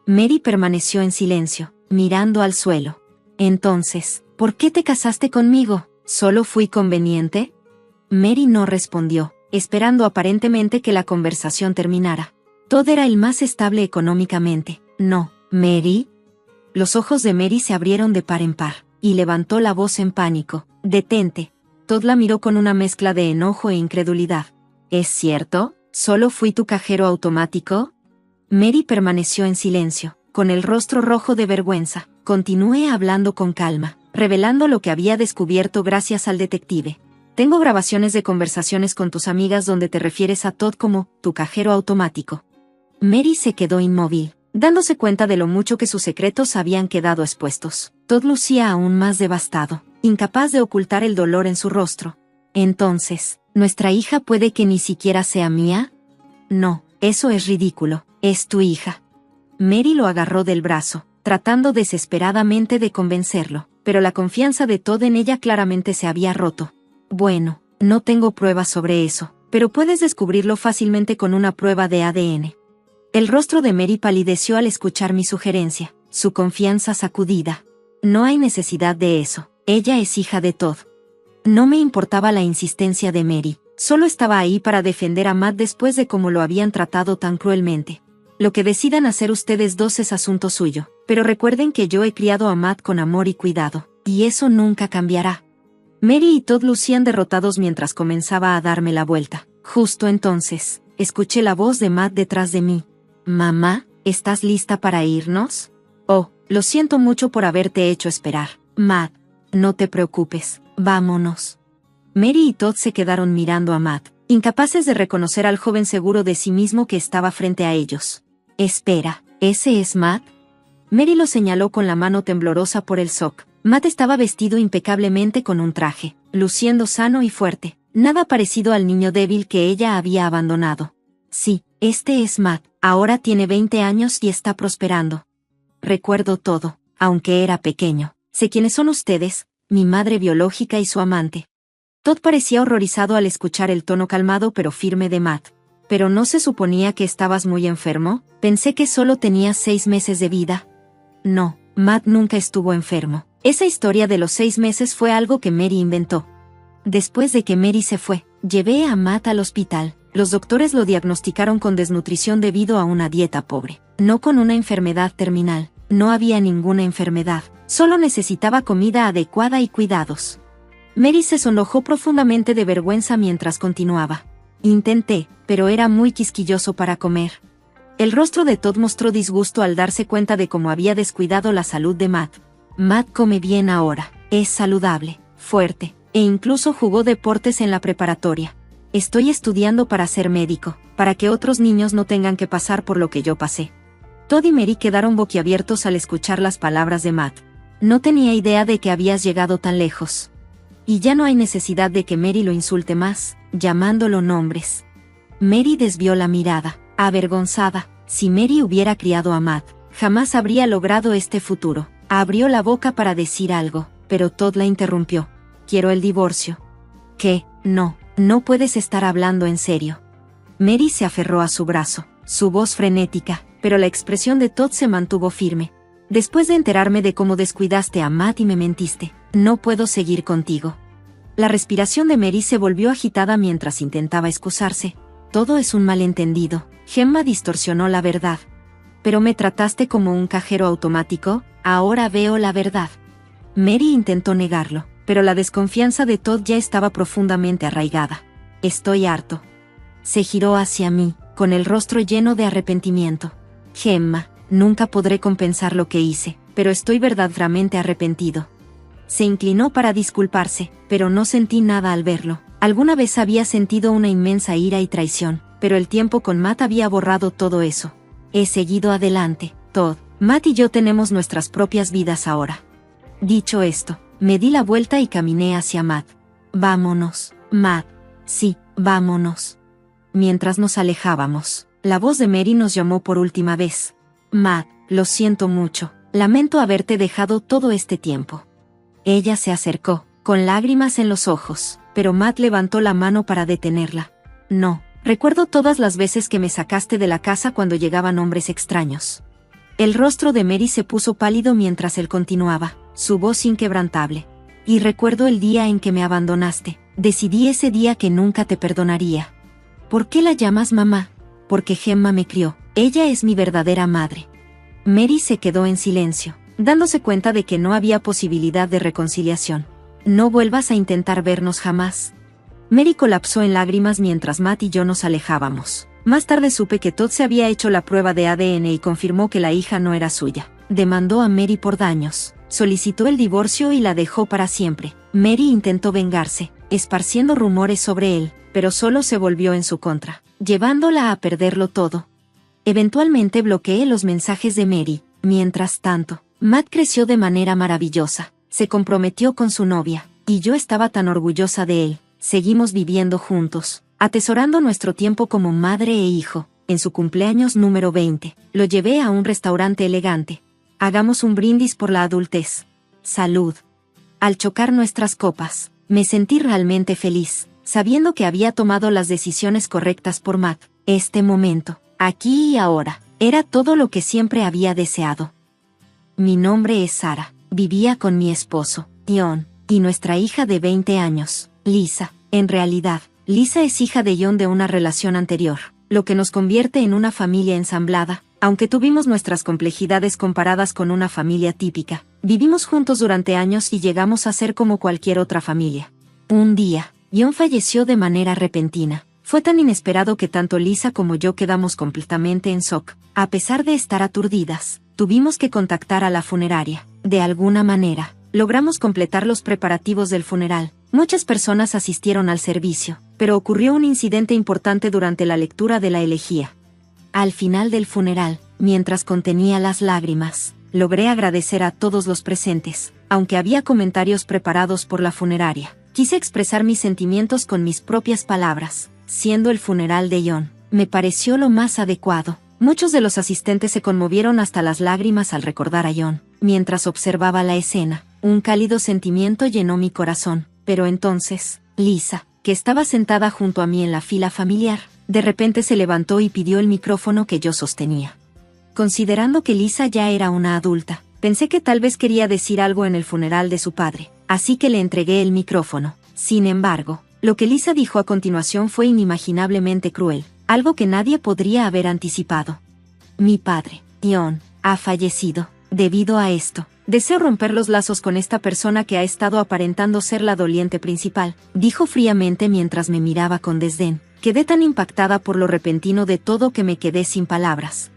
Mary permaneció en silencio, mirando al suelo. Entonces, ¿por qué te casaste conmigo? ¿Solo fui conveniente? Mary no respondió, esperando aparentemente que la conversación terminara. Todd era el más estable económicamente. No, Mary. Los ojos de Mary se abrieron de par en par, y levantó la voz en pánico. Detente. Todd la miró con una mezcla de enojo e incredulidad. ¿Es cierto? ¿Solo fui tu cajero automático? Mary permaneció en silencio, con el rostro rojo de vergüenza. Continué hablando con calma, revelando lo que había descubierto gracias al detective. Tengo grabaciones de conversaciones con tus amigas donde te refieres a Todd como tu cajero automático. Mary se quedó inmóvil, dándose cuenta de lo mucho que sus secretos habían quedado expuestos. Todd lucía aún más devastado, incapaz de ocultar el dolor en su rostro. Entonces, ¿nuestra hija puede que ni siquiera sea mía? No, eso es ridículo, es tu hija. Mary lo agarró del brazo, tratando desesperadamente de convencerlo, pero la confianza de Todd en ella claramente se había roto. Bueno, no tengo pruebas sobre eso, pero puedes descubrirlo fácilmente con una prueba de ADN. El rostro de Mary palideció al escuchar mi sugerencia, su confianza sacudida. No hay necesidad de eso, ella es hija de Todd. No me importaba la insistencia de Mary, solo estaba ahí para defender a Matt después de cómo lo habían tratado tan cruelmente. Lo que decidan hacer ustedes dos es asunto suyo, pero recuerden que yo he criado a Matt con amor y cuidado, y eso nunca cambiará. Mary y Todd lucían derrotados mientras comenzaba a darme la vuelta. Justo entonces, escuché la voz de Matt detrás de mí. «Mamá, ¿estás lista para irnos?» «Oh, lo siento mucho por haberte hecho esperar, Matt. No te preocupes, vámonos». Mary y Todd se quedaron mirando a Matt, incapaces de reconocer al joven seguro de sí mismo que estaba frente a ellos. «Espera, ¿ese es Matt?» Mary lo señaló con la mano temblorosa por el shock. Matt estaba vestido impecablemente con un traje, luciendo sano y fuerte, nada parecido al niño débil que ella había abandonado. Sí, este es Matt, ahora tiene 20 años y está prosperando. Recuerdo todo, aunque era pequeño. Sé quiénes son ustedes, mi madre biológica y su amante. Todd parecía horrorizado al escuchar el tono calmado pero firme de Matt. ¿Pero no se suponía que estabas muy enfermo? Pensé que solo tenías 6 meses de vida. No, Matt nunca estuvo enfermo. Esa historia de los 6 meses fue algo que Mary inventó. Después de que Mary se fue, llevé a Matt al hospital. Los doctores lo diagnosticaron con desnutrición debido a una dieta pobre, no con una enfermedad terminal. No había ninguna enfermedad, solo necesitaba comida adecuada y cuidados. Mary se sonrojó profundamente de vergüenza mientras continuaba. Intenté, pero era muy quisquilloso para comer. El rostro de Todd mostró disgusto al darse cuenta de cómo había descuidado la salud de Matt. Matt come bien ahora, es saludable, fuerte, e incluso jugó deportes en la preparatoria. Estoy estudiando para ser médico, para que otros niños no tengan que pasar por lo que yo pasé. Todd y Mary quedaron boquiabiertos al escuchar las palabras de Matt. No tenía idea de que habías llegado tan lejos. Y ya no hay necesidad de que Mary lo insulte más, llamándolo nombres. Mary desvió la mirada, avergonzada. Si Mary hubiera criado a Matt, jamás habría logrado este futuro. Abrió la boca para decir algo, pero Todd la interrumpió. Quiero el divorcio. ¿Qué? No, no puedes estar hablando en serio. Mary se aferró a su brazo, su voz frenética, pero la expresión de Todd se mantuvo firme. Después de enterarme de cómo descuidaste a Matt y me mentiste, no puedo seguir contigo. La respiración de Mary se volvió agitada mientras intentaba excusarse. Todo es un malentendido. Gemma distorsionó la verdad. Pero me trataste como un cajero automático, ahora veo la verdad. Mary intentó negarlo, pero la desconfianza de Todd ya estaba profundamente arraigada. Estoy harto. Se giró hacia mí, con el rostro lleno de arrepentimiento. Gemma, nunca podré compensar lo que hice, pero estoy verdaderamente arrepentido. Se inclinó para disculparse, pero no sentí nada al verlo. Alguna vez había sentido una inmensa ira y traición, pero el tiempo con Matt había borrado todo eso. He seguido adelante, Todd. Matt y yo tenemos nuestras propias vidas ahora. Dicho esto, me di la vuelta y caminé hacia Matt. Vámonos, Matt. Sí, vámonos. Mientras nos alejábamos, la voz de Mary nos llamó por última vez. Matt, lo siento mucho. Lamento haberte dejado todo este tiempo. Ella se acercó, con lágrimas en los ojos, pero Matt levantó la mano para detenerla. No, recuerdo todas las veces que me sacaste de la casa cuando llegaban hombres extraños. El rostro de Mary se puso pálido mientras él continuaba, su voz inquebrantable. Y recuerdo el día en que me abandonaste. Decidí ese día que nunca te perdonaría. ¿Por qué la llamas mamá? Porque Gemma me crió. Ella es mi verdadera madre. Mary se quedó en silencio, dándose cuenta de que no había posibilidad de reconciliación. No vuelvas a intentar vernos jamás. Mary colapsó en lágrimas mientras Matt y yo nos alejábamos. Más tarde supe que Todd se había hecho la prueba de ADN y confirmó que la hija no era suya. Demandó a Mary por daños, solicitó el divorcio y la dejó para siempre. Mary intentó vengarse, esparciendo rumores sobre él, pero solo se volvió en su contra, llevándola a perderlo todo. Eventualmente bloqueé los mensajes de Mary. Mientras tanto, Matt creció de manera maravillosa, se comprometió con su novia, y yo estaba tan orgullosa de él. Seguimos viviendo juntos, atesorando nuestro tiempo como madre e hijo. En su cumpleaños número 20, lo llevé a un restaurante elegante. Hagamos un brindis por la adultez. Salud. Al chocar nuestras copas, me sentí realmente feliz, sabiendo que había tomado las decisiones correctas por Matt. Este momento, aquí y ahora, era todo lo que siempre había deseado. Mi nombre es Sara, vivía con mi esposo, John, y nuestra hija de 20 años, Lisa. En realidad, Lisa es hija de John de una relación anterior, lo que nos convierte en una familia ensamblada. Aunque tuvimos nuestras complejidades comparadas con una familia típica, vivimos juntos durante años y llegamos a ser como cualquier otra familia. Un día, John falleció de manera repentina. Fue tan inesperado que tanto Lisa como yo quedamos completamente en shock. A pesar de estar aturdidas, tuvimos que contactar a la funeraria. De alguna manera, logramos completar los preparativos del funeral. Muchas personas asistieron al servicio, pero ocurrió un incidente importante durante la lectura de la elegía. Al final del funeral, mientras contenía las lágrimas, logré agradecer a todos los presentes, aunque había comentarios preparados por la funeraria. Quise expresar mis sentimientos con mis propias palabras. Siendo el funeral de John, me pareció lo más adecuado. Muchos de los asistentes se conmovieron hasta las lágrimas al recordar a John. Mientras observaba la escena, un cálido sentimiento llenó mi corazón. Pero entonces, Lisa, que estaba sentada junto a mí en la fila familiar, De repente se levantó y pidió el micrófono que yo sostenía. Considerando que Lisa ya era una adulta, pensé que tal vez quería decir algo en el funeral de su padre, así que le entregué el micrófono. Sin embargo, lo que Lisa dijo a continuación fue inimaginablemente cruel, algo que nadie podría haber anticipado. Mi padre, John, ha fallecido. Debido a esto, deseo romper los lazos con esta persona que ha estado aparentando ser la doliente principal, dijo fríamente mientras me miraba con desdén. Quedé tan impactada por lo repentino de todo que me quedé sin palabras.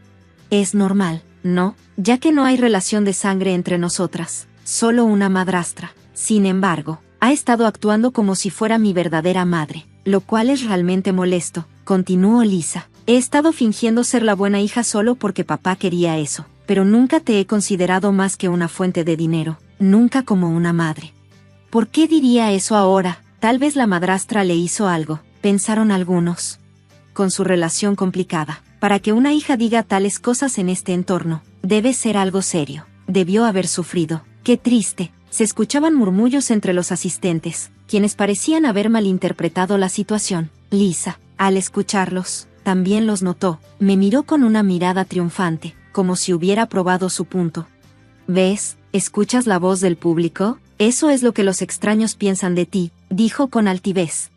Es normal, ¿no? Ya que no hay relación de sangre entre nosotras, solo una madrastra. Sin embargo, ha estado actuando como si fuera mi verdadera madre, lo cual es realmente molesto, continuó Lisa. He estado fingiendo ser la buena hija solo porque papá quería eso, pero nunca te he considerado más que una fuente de dinero, nunca como una madre. ¿Por qué diría eso ahora? Tal vez la madrastra le hizo algo, pensaron algunos. Con su relación complicada, para que una hija diga tales cosas en este entorno, debe ser algo serio. Debió haber sufrido. Qué triste. Se escuchaban murmullos entre los asistentes, quienes parecían haber malinterpretado la situación. Lisa, al escucharlos, también los notó. Me miró con una mirada triunfante, como si hubiera probado su punto. ¿Ves? ¿Escuchas la voz del público? Eso es lo que los extraños piensan de ti, dijo con altivez.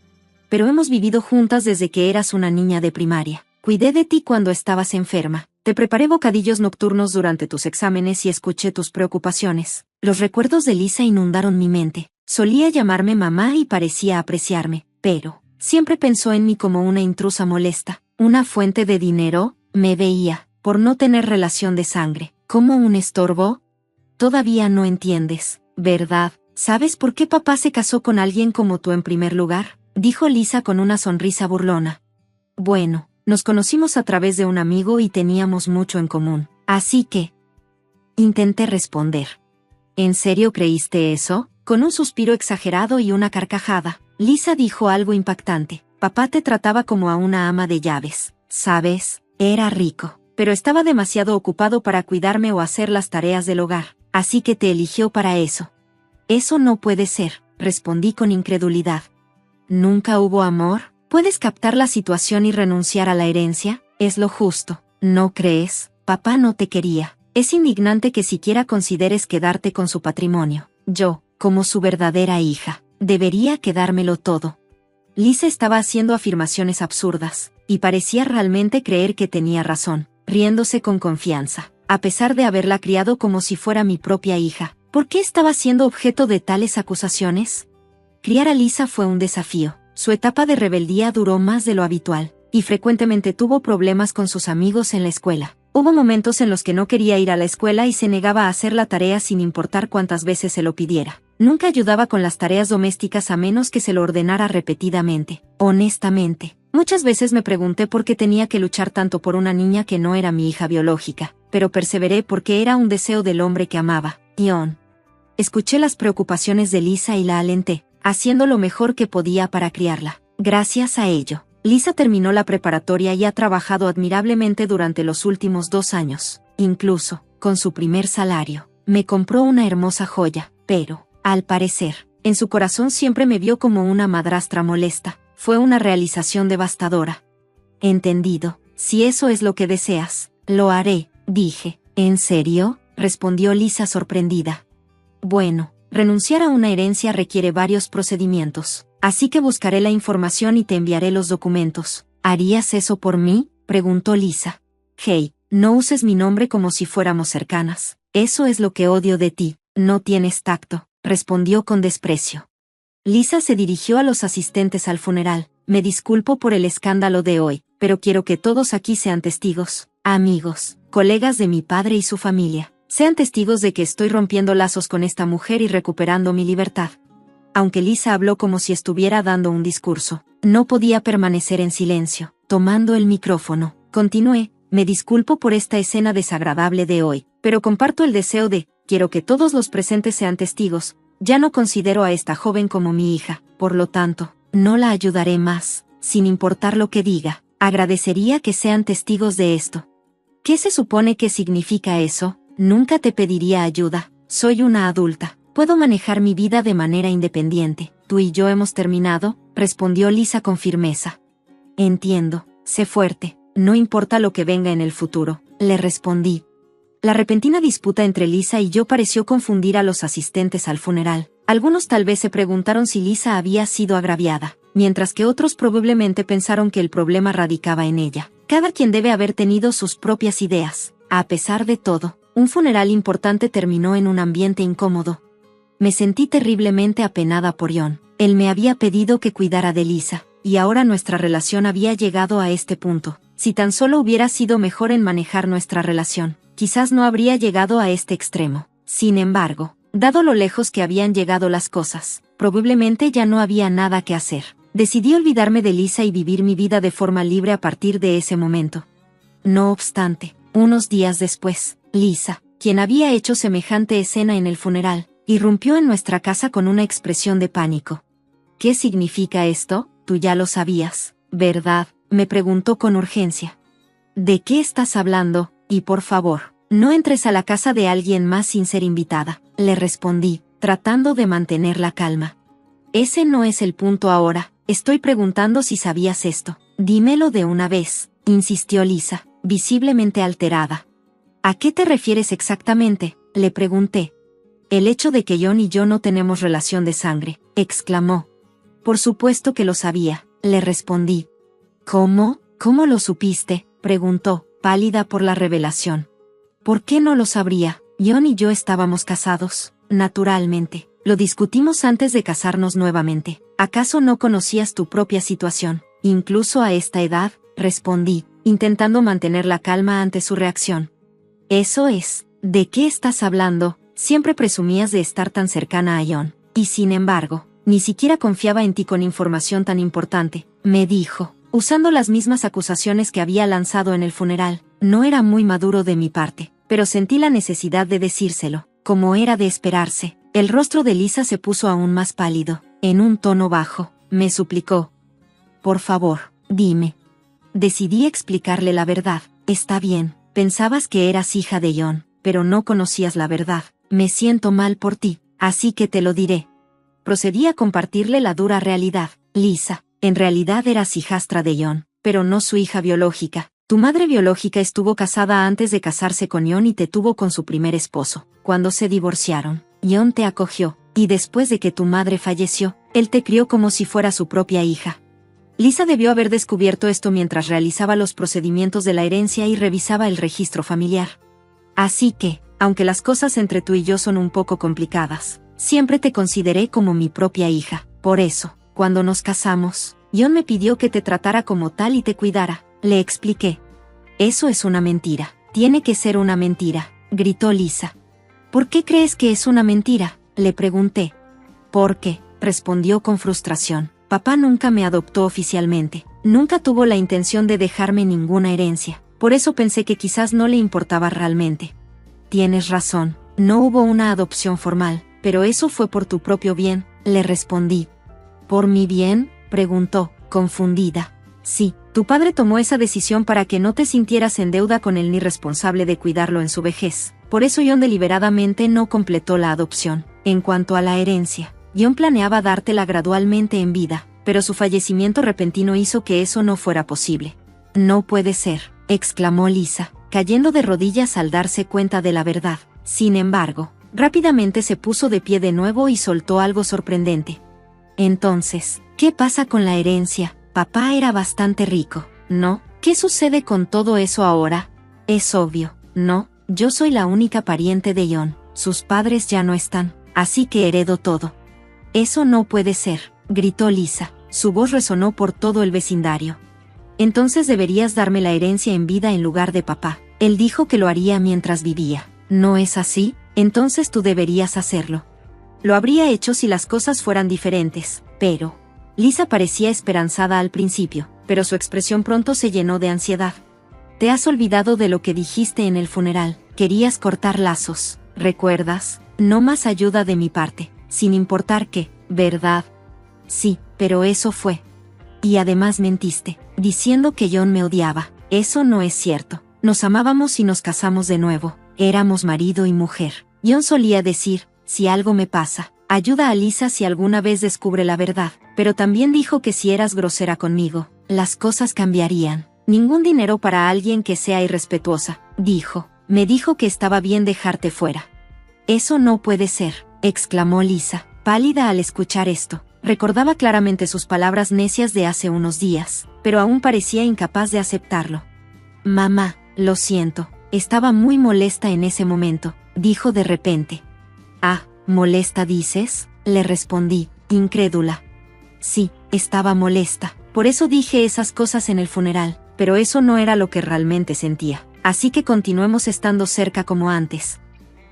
Pero hemos vivido juntas desde que eras una niña de primaria. Cuidé de ti cuando estabas enferma. Te preparé bocadillos nocturnos durante tus exámenes y escuché tus preocupaciones. Los recuerdos de Lisa inundaron mi mente. Solía llamarme mamá y parecía apreciarme, pero siempre pensó en mí como una intrusa molesta. ¿Una fuente de dinero? Me veía, por no tener relación de sangre, como un estorbo. Todavía no entiendes, ¿verdad? ¿Sabes por qué papá se casó con alguien como tú en primer lugar? Dijo Lisa con una sonrisa burlona. Bueno, nos conocimos a través de un amigo y teníamos mucho en común, así que... Intenté responder. ¿En serio creíste eso? Con un suspiro exagerado y una carcajada, Lisa dijo algo impactante. Papá te trataba como a una ama de llaves, ¿sabes? Era rico, pero estaba demasiado ocupado para cuidarme o hacer las tareas del hogar, así que te eligió para eso. Eso no puede ser, respondí con incredulidad. ¿Nunca hubo amor? ¿Puedes captar la situación y renunciar a la herencia? Es lo justo, ¿no crees? Papá no te quería. Es indignante que siquiera consideres quedarte con su patrimonio. Yo, como su verdadera hija, debería quedármelo todo. Lisa estaba haciendo afirmaciones absurdas, y parecía realmente creer que tenía razón, riéndose con confianza, a pesar de haberla criado como si fuera mi propia hija. ¿Por qué estaba siendo objeto de tales acusaciones? Criar a Lisa fue un desafío. Su etapa de rebeldía duró más de lo habitual, y frecuentemente tuvo problemas con sus amigos en la escuela. Hubo momentos en los que no quería ir a la escuela y se negaba a hacer la tarea sin importar cuántas veces se lo pidiera. Nunca ayudaba con las tareas domésticas a menos que se lo ordenara repetidamente. Honestamente, muchas veces me pregunté por qué tenía que luchar tanto por una niña que no era mi hija biológica, pero perseveré porque era un deseo del hombre que amaba, John. Escuché las preocupaciones de Lisa y la alenté, haciendo lo mejor que podía para criarla. Gracias a ello, Lisa terminó la preparatoria y ha trabajado admirablemente durante los últimos 2 años. Incluso, con su primer salario, me compró una hermosa joya, pero, al parecer, en su corazón siempre me vio como una madrastra molesta. Fue una realización devastadora. Entendido, si eso es lo que deseas, lo haré, dije. ¿En serio? Respondió Lisa sorprendida. Bueno, renunciar a una herencia requiere varios procedimientos, así que buscaré la información y te enviaré los documentos. ¿Harías eso por mí? Preguntó Lisa. Hey, no uses mi nombre como si fuéramos cercanas. Eso es lo que odio de ti, no tienes tacto, respondió con desprecio. Lisa se dirigió a los asistentes al funeral. Me disculpo por el escándalo de hoy, pero quiero que todos aquí sean testigos, amigos, colegas de mi padre y su familia. Sean testigos de que estoy rompiendo lazos con esta mujer y recuperando mi libertad. Aunque Lisa habló como si estuviera dando un discurso, no podía permanecer en silencio. Tomando el micrófono, continué, me disculpo por esta escena desagradable de hoy, pero comparto el deseo quiero que todos los presentes sean testigos. Ya no considero a esta joven como mi hija, por lo tanto, no la ayudaré más, sin importar lo que diga. Agradecería que sean testigos de esto. ¿Qué se supone que significa eso? Nunca te pediría ayuda, soy una adulta, puedo manejar mi vida de manera independiente. ¿Tú y yo hemos terminado?, respondió Lisa con firmeza. Entiendo, sé fuerte, no importa lo que venga en el futuro, le respondí. La repentina disputa entre Lisa y yo pareció confundir a los asistentes al funeral. Algunos tal vez se preguntaron si Lisa había sido agraviada, mientras que otros probablemente pensaron que el problema radicaba en ella. Cada quien debe haber tenido sus propias ideas. A pesar de todo, un funeral importante terminó en un ambiente incómodo. Me sentí terriblemente apenada por John. Él me había pedido que cuidara de Lisa, y ahora nuestra relación había llegado a este punto. Si tan solo hubiera sido mejor en manejar nuestra relación, quizás no habría llegado a este extremo. Sin embargo, dado lo lejos que habían llegado las cosas, probablemente ya no había nada que hacer. Decidí olvidarme de Lisa y vivir mi vida de forma libre a partir de ese momento. No obstante, unos días después, Lisa, quien había hecho semejante escena en el funeral, irrumpió en nuestra casa con una expresión de pánico. ¿Qué significa esto? Tú ya lo sabías, ¿verdad?, me preguntó con urgencia. ¿De qué estás hablando? Y por favor, no entres a la casa de alguien más sin ser invitada, le respondí, tratando de mantener la calma. Ese no es el punto ahora, estoy preguntando si sabías esto. Dímelo de una vez, insistió Lisa, visiblemente alterada. ¿A qué te refieres exactamente?, le pregunté. El hecho de que John y yo no tenemos relación de sangre, exclamó. Por supuesto que lo sabía, le respondí. ¿Cómo? ¿Cómo lo supiste?, preguntó, pálida por la revelación. ¿Por qué no lo sabría? John y yo estábamos casados, naturalmente. Lo discutimos antes de casarnos nuevamente. ¿Acaso no conocías tu propia situación, incluso a esta edad?, respondí, intentando mantener la calma ante su reacción. Eso es, ¿de qué estás hablando? Siempre presumías de estar tan cercana a John, y sin embargo, ni siquiera confiaba en ti con información tan importante, me dijo, usando las mismas acusaciones que había lanzado en el funeral. No era muy maduro de mi parte, pero sentí la necesidad de decírselo, como era de esperarse. El rostro de Lisa se puso aún más pálido. En un tono bajo, me suplicó. Por favor, dime. Decidí explicarle la verdad. Está bien, pensabas que eras hija de John, pero no conocías la verdad. Me siento mal por ti, así que te lo diré. Procedí a compartirle la dura realidad. Lisa, en realidad eras hijastra de John, pero no su hija biológica. Tu madre biológica estuvo casada antes de casarse con John y te tuvo con su primer esposo. Cuando se divorciaron, John te acogió, y después de que tu madre falleció, él te crió como si fuera su propia hija. Lisa debió haber descubierto esto mientras realizaba los procedimientos de la herencia y revisaba el registro familiar. Así que, aunque las cosas entre tú y yo son un poco complicadas, siempre te consideré como mi propia hija. Por eso, cuando nos casamos, John me pidió que te tratara como tal y te cuidara. Le expliqué. Eso es una mentira. Tiene que ser una mentira, gritó Lisa. ¿Por qué crees que es una mentira?, le pregunté. Porque, respondió con frustración, papá nunca me adoptó oficialmente. Nunca tuvo la intención de dejarme ninguna herencia. Por eso pensé que quizás no le importaba realmente. Tienes razón, no hubo una adopción formal, pero eso fue por tu propio bien, le respondí. ¿Por mi bien?, preguntó, confundida. Sí, tu padre tomó esa decisión para que no te sintieras en deuda con él ni responsable de cuidarlo en su vejez. Por eso John deliberadamente no completó la adopción. En cuanto a la herencia, John planeaba dártela gradualmente en vida, pero su fallecimiento repentino hizo que eso no fuera posible. No puede ser, exclamó Lisa, cayendo de rodillas al darse cuenta de la verdad. Sin embargo, rápidamente se puso de pie de nuevo y soltó algo sorprendente. Entonces, ¿qué pasa con la herencia? Papá era bastante rico, ¿no? ¿Qué sucede con todo eso ahora? Es obvio, ¿no? Yo soy la única pariente de John, sus padres ya no están, así que heredo todo. Eso no puede ser, gritó Lisa, su voz resonó por todo el vecindario. Entonces deberías darme la herencia en vida en lugar de papá. Él dijo que lo haría mientras vivía. ¿No es así? Entonces tú deberías hacerlo. Lo habría hecho si las cosas fueran diferentes, pero... Lisa parecía esperanzada al principio, pero su expresión pronto se llenó de ansiedad. Te has olvidado de lo que dijiste en el funeral. Querías cortar lazos, ¿recuerdas? No más ayuda de mi parte, sin importar qué, ¿verdad? Sí, pero eso fue. Y además mentiste, diciendo que John me odiaba. Eso no es cierto. Nos amábamos y nos casamos de nuevo. Éramos marido y mujer. John solía decir, si algo me pasa, ayuda a Lisa si alguna vez descubre la verdad. Pero también dijo que si eras grosera conmigo, las cosas cambiarían. Ningún dinero para alguien que sea irrespetuosa, dijo. Me dijo que estaba bien dejarte fuera. Eso no puede ser, exclamó Lisa, pálida al escuchar esto. Recordaba claramente sus palabras necias de hace unos días, pero aún parecía incapaz de aceptarlo. Mamá, lo siento, estaba muy molesta en ese momento, dijo de repente. Ah, ¿molesta dices? Le respondí, incrédula. Sí, estaba molesta, por eso dije esas cosas en el funeral, pero eso no era lo que realmente sentía, así que continuemos estando cerca como antes.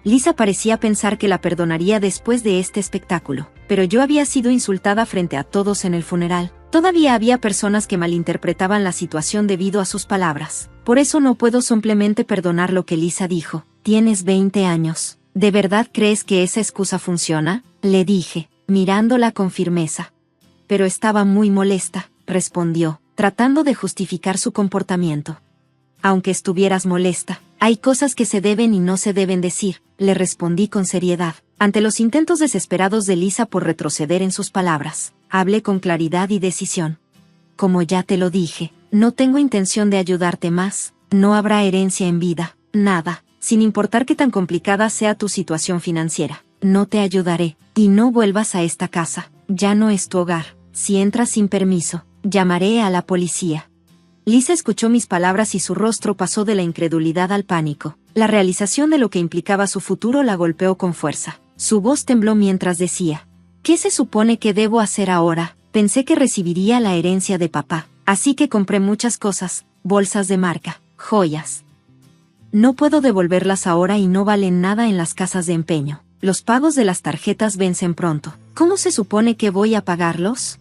Lisa parecía pensar que la perdonaría después de este espectáculo, pero yo había sido insultada frente a todos en el funeral. Todavía había personas que malinterpretaban la situación debido a sus palabras. Por eso no puedo simplemente perdonar lo que Lisa dijo. Tienes 20 años. ¿De verdad crees que esa excusa funciona? Le dije, mirándola con firmeza. Pero estaba muy molesta, respondió, tratando de justificar su comportamiento. Aunque estuvieras molesta, hay cosas que se deben y no se deben decir, le respondí con seriedad. Ante los intentos desesperados de Lisa por retroceder en sus palabras, hablé con claridad y decisión. Como ya te lo dije, no tengo intención de ayudarte más, no habrá herencia en vida, nada, sin importar qué tan complicada sea tu situación financiera. No te ayudaré, y no vuelvas a esta casa, ya no es tu hogar. Si entras sin permiso, llamaré a la policía. Lisa escuchó mis palabras y su rostro pasó de la incredulidad al pánico. La realización de lo que implicaba su futuro la golpeó con fuerza. Su voz tembló mientras decía, ¿qué se supone que debo hacer ahora? Pensé que recibiría la herencia de papá, así que compré muchas cosas, bolsas de marca, joyas. No puedo devolverlas ahora y no valen nada en las casas de empeño. Los pagos de las tarjetas vencen pronto. ¿Cómo se supone que voy a pagarlos?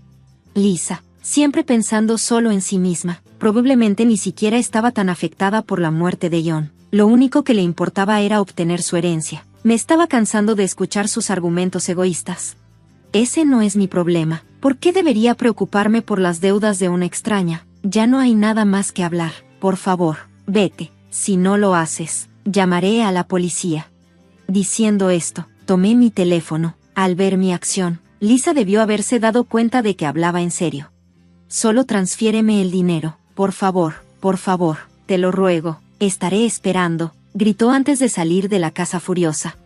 Lisa, siempre pensando solo en sí misma, probablemente ni siquiera estaba tan afectada por la muerte de John. Lo único que le importaba era obtener su herencia. Me estaba cansando de escuchar sus argumentos egoístas. Ese no es mi problema. ¿Por qué debería preocuparme por las deudas de una extraña? Ya no hay nada más que hablar. Por favor, vete. Si no lo haces, llamaré a la policía. Diciendo esto, tomé mi teléfono. Al ver mi acción, Lisa debió haberse dado cuenta de que hablaba en serio. Solo transfiéreme el dinero, por favor, te lo ruego, estaré esperando, gritó antes de salir de la casa furiosa.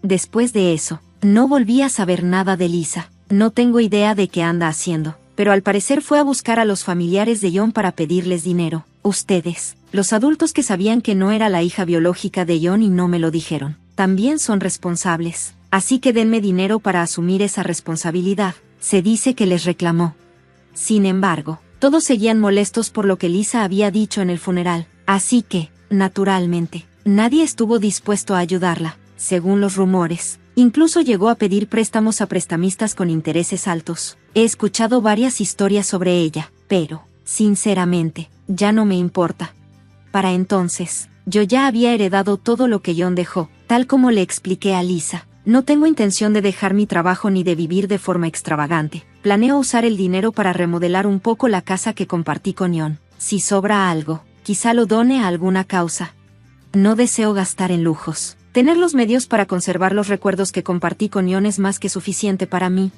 Después de eso, no volví a saber nada de Lisa. No tengo idea de qué anda haciendo, pero al parecer fue a buscar a los familiares de John para pedirles dinero. Ustedes, los adultos que sabían que no era la hija biológica de John y no me lo dijeron, también son responsables. Así que denme dinero para asumir esa responsabilidad, se dice que les reclamó. Sin embargo, todos seguían molestos por lo que Lisa había dicho en el funeral, así que, naturalmente, nadie estuvo dispuesto a ayudarla, según los rumores. Incluso llegó a pedir préstamos a prestamistas con intereses altos. He escuchado varias historias sobre ella, pero, sinceramente, ya no me importa. Para entonces, yo ya había heredado todo lo que John dejó, tal como le expliqué a Lisa. No tengo intención de dejar mi trabajo ni de vivir de forma extravagante. Planeo usar el dinero para remodelar un poco la casa que compartí con John. Si sobra algo, quizá lo done a alguna causa. No deseo gastar en lujos. Tener los medios para conservar los recuerdos que compartí con John es más que suficiente para mí.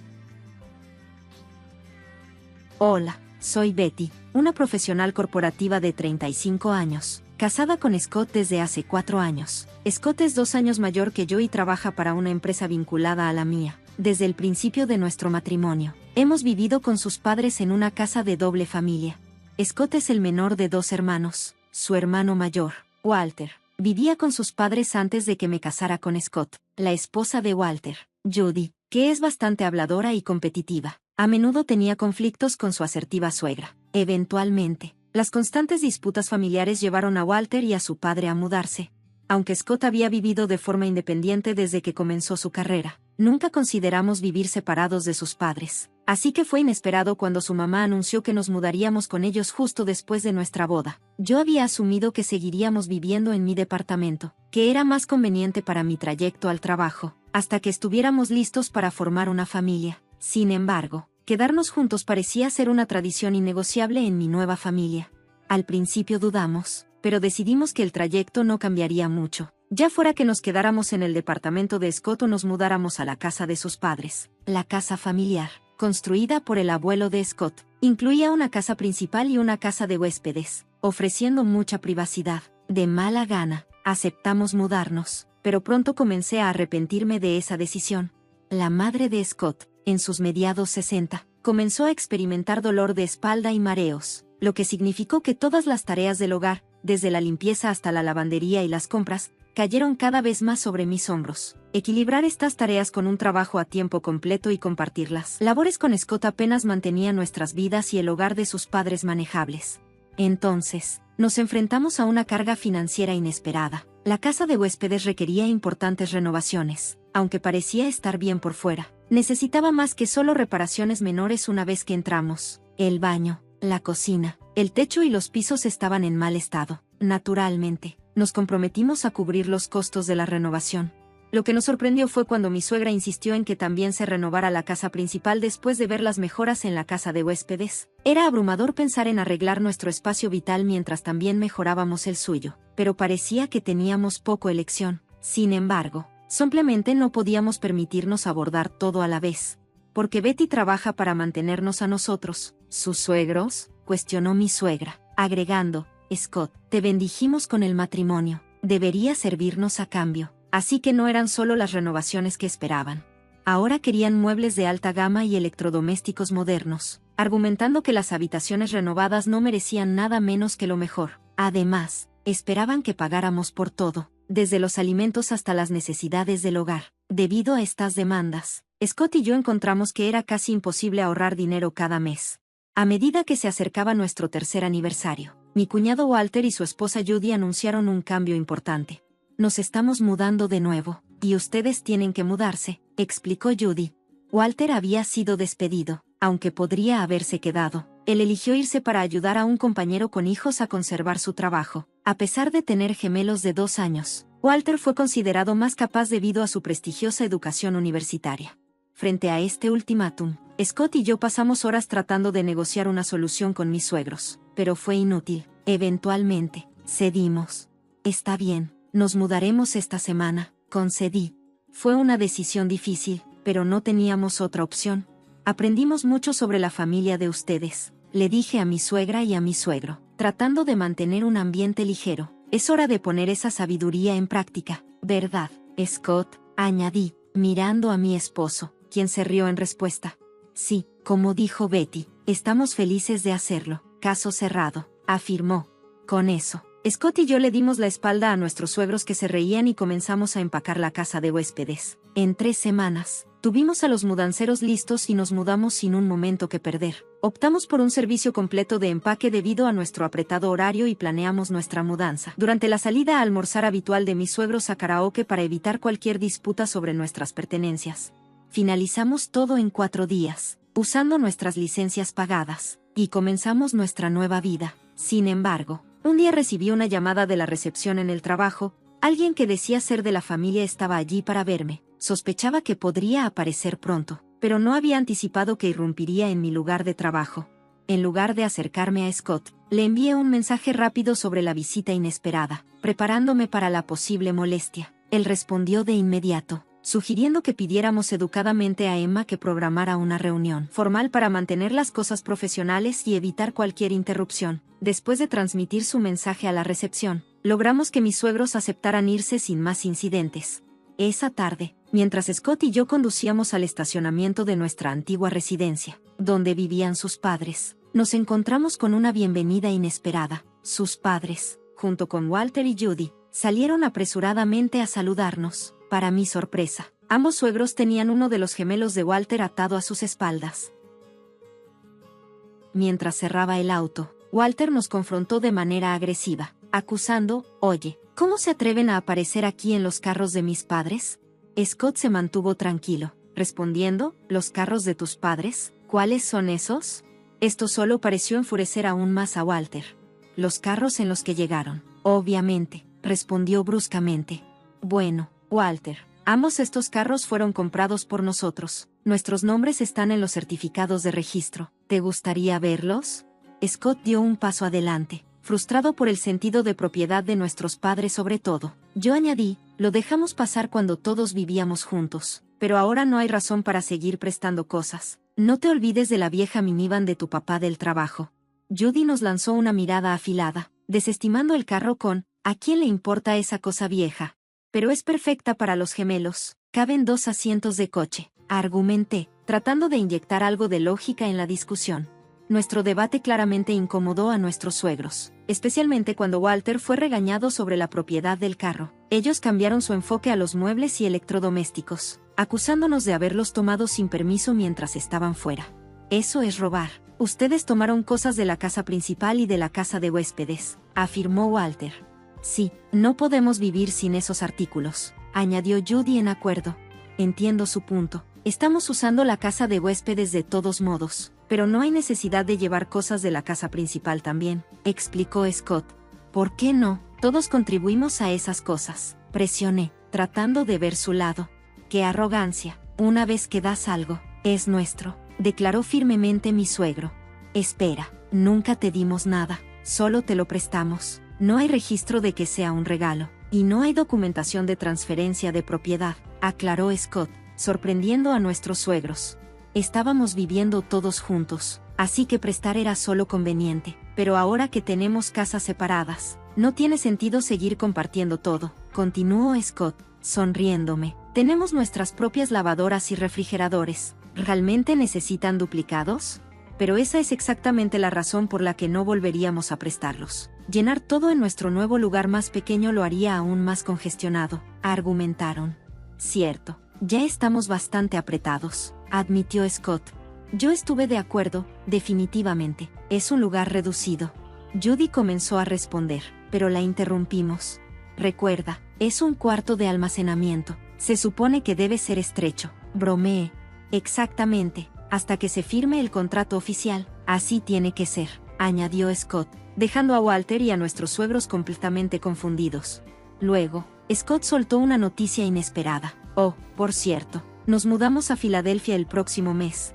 Hola, soy Betty, una profesional corporativa de 35 años. Casada con Scott desde hace 4 años. Scott es 2 años mayor que yo y trabaja para una empresa vinculada a la mía. Desde el principio de nuestro matrimonio, hemos vivido con sus padres en una casa de doble familia. Scott es el menor de 2 hermanos. Su hermano mayor, Walter, vivía con sus padres antes de que me casara con Scott. La esposa de Walter, Judy, que es bastante habladora y competitiva, a menudo tenía conflictos con su asertiva suegra. Eventualmente, las constantes disputas familiares llevaron a Walter y a su padre a mudarse. Aunque Scott había vivido de forma independiente desde que comenzó su carrera, nunca consideramos vivir separados de sus padres. Así que fue inesperado cuando su mamá anunció que nos mudaríamos con ellos justo después de nuestra boda. Yo había asumido que seguiríamos viviendo en mi departamento, que era más conveniente para mi trayecto al trabajo, hasta que estuviéramos listos para formar una familia. Sin embargo, quedarnos juntos parecía ser una tradición innegociable en mi nueva familia. Al principio dudamos, pero decidimos que el trayecto no cambiaría mucho, ya fuera que nos quedáramos en el departamento de Scott o nos mudáramos a la casa de sus padres. La casa familiar, construida por el abuelo de Scott, incluía una casa principal y una casa de huéspedes. ofreciendo mucha privacidad. De mala gana, aceptamos mudarnos, pero pronto comencé a arrepentirme de esa decisión. La madre de Scott, en sus mediados 60, comenzó a experimentar dolor de espalda y mareos, lo que significó que todas las tareas del hogar, desde la limpieza hasta la lavandería y las compras, cayeron cada vez más sobre mis hombros. Equilibrar estas tareas con un trabajo a tiempo completo y compartirlas. Labores con Scott apenas mantenían nuestras vidas y el hogar de sus padres manejables. Entonces, nos enfrentamos a una carga financiera inesperada. La casa de huéspedes requería importantes renovaciones, aunque parecía estar bien por fuera. Necesitaba más que solo reparaciones menores una vez que entramos. El baño, la cocina, el techo y los pisos estaban en mal estado. Naturalmente, nos comprometimos a cubrir los costos de la renovación. Lo que nos sorprendió fue cuando mi suegra insistió en que también se renovara la casa principal después de ver las mejoras en la casa de huéspedes. Era abrumador pensar en arreglar nuestro espacio vital mientras también mejorábamos el suyo, pero parecía que teníamos poco elección. Sin embargo, simplemente no podíamos permitirnos abordar todo a la vez. Porque Betty trabaja para mantenernos a nosotros. ¿Sus suegros?, cuestionó mi suegra, agregando: Scott, te bendijimos con el matrimonio, debería servirnos a cambio. Así que no eran solo las renovaciones que esperaban. Ahora querían muebles de alta gama y electrodomésticos modernos, argumentando que las habitaciones renovadas no merecían nada menos que lo mejor. Además, esperaban que pagáramos por todo, desde los alimentos hasta las necesidades del hogar. Debido a estas demandas, Scott y yo encontramos que era casi imposible ahorrar dinero cada mes. A medida que se acercaba nuestro tercer aniversario, mi cuñado Walter y su esposa Judy anunciaron un cambio importante. Nos estamos mudando de nuevo, y ustedes tienen que mudarse, explicó Judy. Walter había sido despedido, aunque podría haberse quedado. Él eligió irse para ayudar a un compañero con hijos a conservar su trabajo. A pesar de tener gemelos de 2 años, Walter fue considerado más capaz debido a su prestigiosa educación universitaria. Frente a este ultimátum, Scott y yo pasamos horas tratando de negociar una solución con mis suegros, pero fue inútil. Eventualmente, cedimos. Está bien. Nos mudaremos esta semana, concedí. Fue una decisión difícil, pero no teníamos otra opción. Aprendimos mucho sobre la familia de ustedes, le dije a mi suegra y a mi suegro, tratando de mantener un ambiente ligero. Es hora de poner esa sabiduría en práctica, ¿verdad, Scott?, añadí, mirando a mi esposo, quien se rió en respuesta. Sí, como dijo Betty, estamos felices de hacerlo. Caso cerrado, afirmó. Con eso, Scott y yo le dimos la espalda a nuestros suegros que se reían y comenzamos a empacar la casa de huéspedes. En 3 semanas, tuvimos a los mudanceros listos y nos mudamos sin un momento que perder. Optamos por un servicio completo de empaque debido a nuestro apretado horario y planeamos nuestra mudanza durante la salida a almorzar habitual de mis suegros a karaoke para evitar cualquier disputa sobre nuestras pertenencias. Finalizamos todo en 4 días, usando nuestras licencias pagadas, y comenzamos nuestra nueva vida. Sin embargo, un día recibí una llamada de la recepción en el trabajo. Alguien que decía ser de la familia estaba allí para verme. Sospechaba que podría aparecer pronto, pero no había anticipado que irrumpiría en mi lugar de trabajo. En lugar de acercarme a Scott, le envié un mensaje rápido sobre la visita inesperada, preparándome para la posible molestia. Él respondió de inmediato, sugiriendo que pidiéramos educadamente a Emma que programara una reunión formal para mantener las cosas profesionales y evitar cualquier interrupción. Después de transmitir su mensaje a la recepción, logramos que mis suegros aceptaran irse sin más incidentes. Esa tarde, mientras Scott y yo conducíamos al estacionamiento de nuestra antigua residencia, donde vivían sus padres, nos encontramos con una bienvenida inesperada. Sus padres, junto con Walter y Judy, salieron apresuradamente a saludarnos. Para mi sorpresa, ambos suegros tenían uno de los gemelos de Walter atado a sus espaldas. Mientras cerraba el auto, Walter nos confrontó de manera agresiva, acusando: «Oye, ¿cómo se atreven a aparecer aquí en los carros de mis padres?». Scott se mantuvo tranquilo, respondiendo: «¿Los carros de tus padres? ¿Cuáles son esos?». Esto solo pareció enfurecer aún más a Walter. «Los carros en los que llegaron, obviamente», respondió bruscamente. «Bueno, Walter, ambos estos carros fueron comprados por nosotros. Nuestros nombres están en los certificados de registro. ¿Te gustaría verlos?». Scott dio un paso adelante, frustrado por el sentido de propiedad de nuestros padres sobre todo. Yo añadí: «Lo dejamos pasar cuando todos vivíamos juntos, pero ahora no hay razón para seguir prestando cosas. No te olvides de la vieja minivan de tu papá del trabajo». Judy nos lanzó una mirada afilada, desestimando el carro con, ¿a quién le importa esa cosa vieja? Pero es perfecta para los gemelos, caben 2 asientos de coche, argumenté, tratando de inyectar algo de lógica en la discusión. Nuestro debate claramente incomodó a nuestros suegros, especialmente cuando Walter fue regañado sobre la propiedad del carro. Ellos cambiaron su enfoque a los muebles y electrodomésticos, acusándonos de haberlos tomado sin permiso mientras estaban fuera. Eso es robar. Ustedes tomaron cosas de la casa principal y de la casa de huéspedes, afirmó Walter. Sí, no podemos vivir sin esos artículos, añadió Judy en acuerdo. Entiendo su punto. Estamos usando la casa de huéspedes de todos modos, pero no hay necesidad de llevar cosas de la casa principal también, explicó Scott. ¿Por qué no? Todos contribuimos a esas cosas, presioné, tratando de ver su lado. ¡Qué arrogancia! Una vez que das algo, es nuestro, declaró firmemente mi suegro. Espera, nunca te dimos nada, solo te lo prestamos. No hay registro de que sea un regalo, y no hay documentación de transferencia de propiedad, aclaró Scott, sorprendiendo a nuestros suegros. Estábamos viviendo todos juntos, así que prestar era solo conveniente, pero ahora que tenemos casas separadas, no tiene sentido seguir compartiendo todo, continuó Scott, sonriéndome. Tenemos nuestras propias lavadoras y refrigeradores. ¿Realmente necesitan duplicados? Pero esa es exactamente la razón por la que no volveríamos a prestarlos. Llenar todo en nuestro nuevo lugar más pequeño lo haría aún más congestionado, argumentaron. Cierto, ya estamos bastante apretados, admitió Scott. Yo estuve de acuerdo, definitivamente, es un lugar reducido. Judy comenzó a responder, pero la interrumpimos. Recuerda, es un cuarto de almacenamiento, se supone que debe ser estrecho, bromeé. Exactamente, hasta que se firme el contrato oficial, así tiene que ser, añadió Scott, dejando a Walter y a nuestros suegros completamente confundidos. Luego, Scott soltó una noticia inesperada. Oh, por cierto, nos mudamos a Filadelfia el próximo mes.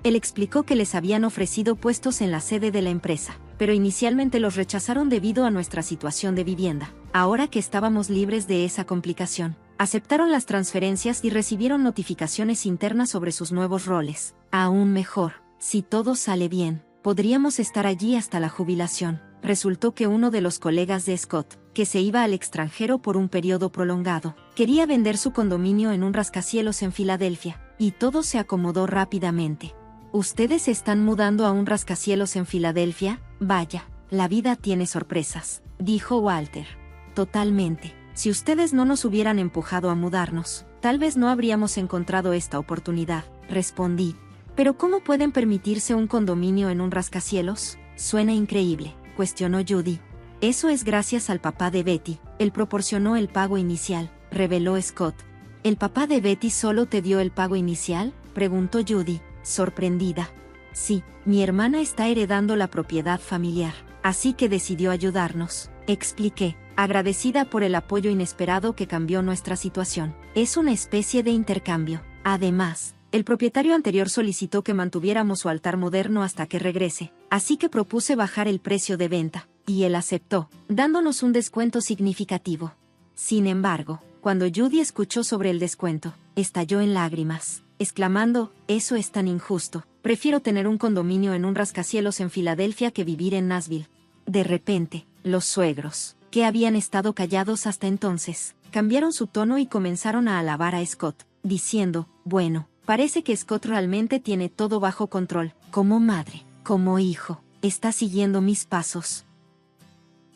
Él explicó que les habían ofrecido puestos en la sede de la empresa, pero inicialmente los rechazaron debido a nuestra situación de vivienda. Ahora que estábamos libres de esa complicación, aceptaron las transferencias y recibieron notificaciones internas sobre sus nuevos roles. Aún mejor, si todo sale bien, podríamos estar allí hasta la jubilación. Resultó que uno de los colegas de Scott, que se iba al extranjero por un periodo prolongado, quería vender su condominio en un rascacielos en Filadelfia, y todo se acomodó rápidamente. ¿Ustedes se están mudando a un rascacielos en Filadelfia? Vaya, la vida tiene sorpresas, dijo Walter. Totalmente. Si ustedes no nos hubieran empujado a mudarnos, tal vez no habríamos encontrado esta oportunidad, respondí. ¿Pero cómo pueden permitirse un condominio en un rascacielos? Suena increíble, cuestionó Judy. Eso es gracias al papá de Betty, él proporcionó el pago inicial, reveló Scott. ¿El papá de Betty solo te dio el pago inicial?, preguntó Judy, sorprendida. Sí, mi hermana está heredando la propiedad familiar, así que decidió ayudarnos, expliqué, agradecida por el apoyo inesperado que cambió nuestra situación. Es una especie de intercambio. Además, el propietario anterior solicitó que mantuviéramos su altar moderno hasta que regrese, así que propuse bajar el precio de venta, y él aceptó, dándonos un descuento significativo. Sin embargo, cuando Judy escuchó sobre el descuento, estalló en lágrimas, exclamando, «Eso es tan injusto, prefiero tener un condominio en un rascacielos en Filadelfia que vivir en Nashville». De repente, los suegros, que habían estado callados hasta entonces, cambiaron su tono y comenzaron a alabar a Scott, diciendo, «Bueno, parece que Scott realmente tiene todo bajo control, como madre, como hijo, está siguiendo mis pasos».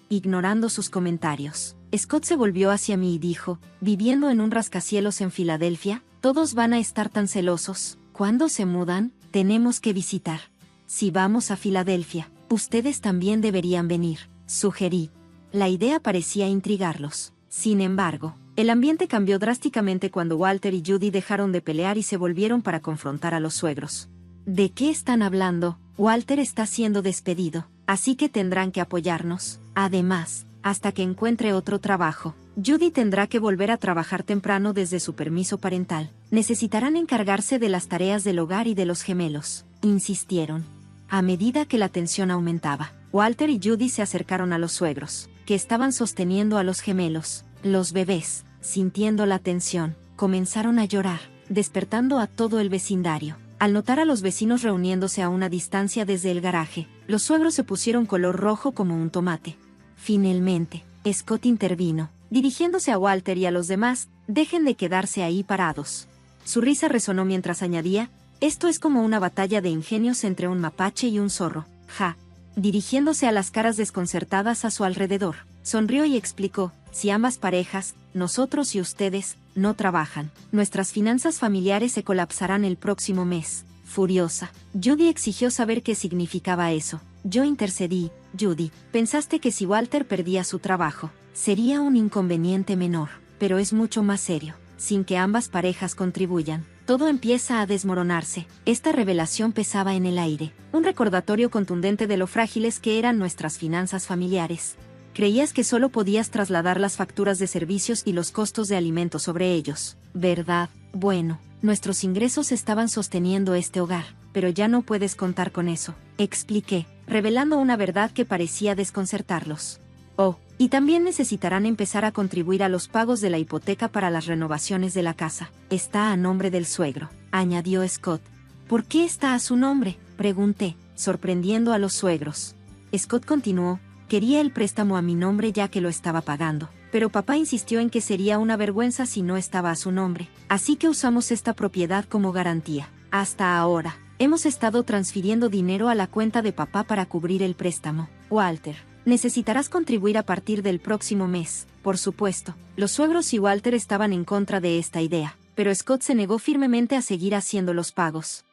Ignorando sus comentarios, Scott se volvió hacia mí y dijo, «¿Viviendo en un rascacielos en Filadelfia? Todos van a estar tan celosos. Cuando se mudan, tenemos que visitar. Si vamos a Filadelfia, ustedes también deberían venir», sugerí. La idea parecía intrigarlos. Sin embargo, el ambiente cambió drásticamente cuando Walter y Judy dejaron de pelear y se volvieron para confrontar a los suegros. ¿De qué están hablando? Walter está siendo despedido, así que tendrán que apoyarnos. Además, hasta que encuentre otro trabajo, Judy tendrá que volver a trabajar temprano desde su permiso parental. Necesitarán encargarse de las tareas del hogar y de los gemelos, insistieron. A medida que la tensión aumentaba, Walter y Judy se acercaron a los suegros, que estaban sosteniendo a los gemelos. Los bebés, sintiendo la tensión, comenzaron a llorar, despertando a todo el vecindario. Al notar a los vecinos reuniéndose a una distancia desde el garaje, los suegros se pusieron color rojo como un tomate. Finalmente, Scott intervino, dirigiéndose a Walter y a los demás: dejen de quedarse ahí parados. Su risa resonó mientras añadía: esto es como una batalla de ingenios entre un mapache y un zorro. Ja. Dirigiéndose a las caras desconcertadas a su alrededor, sonrió y explicó: si ambas parejas, nosotros y ustedes, no trabajan, nuestras finanzas familiares se colapsarán el próximo mes. Furiosa, Judy exigió saber qué significaba eso. Yo intercedí: Judy, pensaste que si Walter perdía su trabajo, sería un inconveniente menor, pero es mucho más serio. Sin que ambas parejas contribuyan, todo empieza a desmoronarse. Esta revelación pesaba en el aire, un recordatorio contundente de lo frágiles que eran nuestras finanzas familiares. Creías que solo podías trasladar las facturas de servicios y los costos de alimentos sobre ellos, ¿verdad? Bueno, nuestros ingresos estaban sosteniendo este hogar, pero ya no puedes contar con eso, expliqué, revelando una verdad que parecía desconcertarlos. Oh, y también necesitarán empezar a contribuir a los pagos de la hipoteca para las renovaciones de la casa. Está a nombre del suegro, añadió Scott. ¿Por qué está a su nombre?, pregunté, sorprendiendo a los suegros. Scott continuó: quería el préstamo a mi nombre ya que lo estaba pagando, pero papá insistió en que sería una vergüenza si no estaba a su nombre, así que usamos esta propiedad como garantía. Hasta ahora, hemos estado transfiriendo dinero a la cuenta de papá para cubrir el préstamo. Walter, necesitarás contribuir a partir del próximo mes, por supuesto. Los suegros y Walter estaban en contra de esta idea, pero Scott se negó firmemente a seguir haciendo los pagos.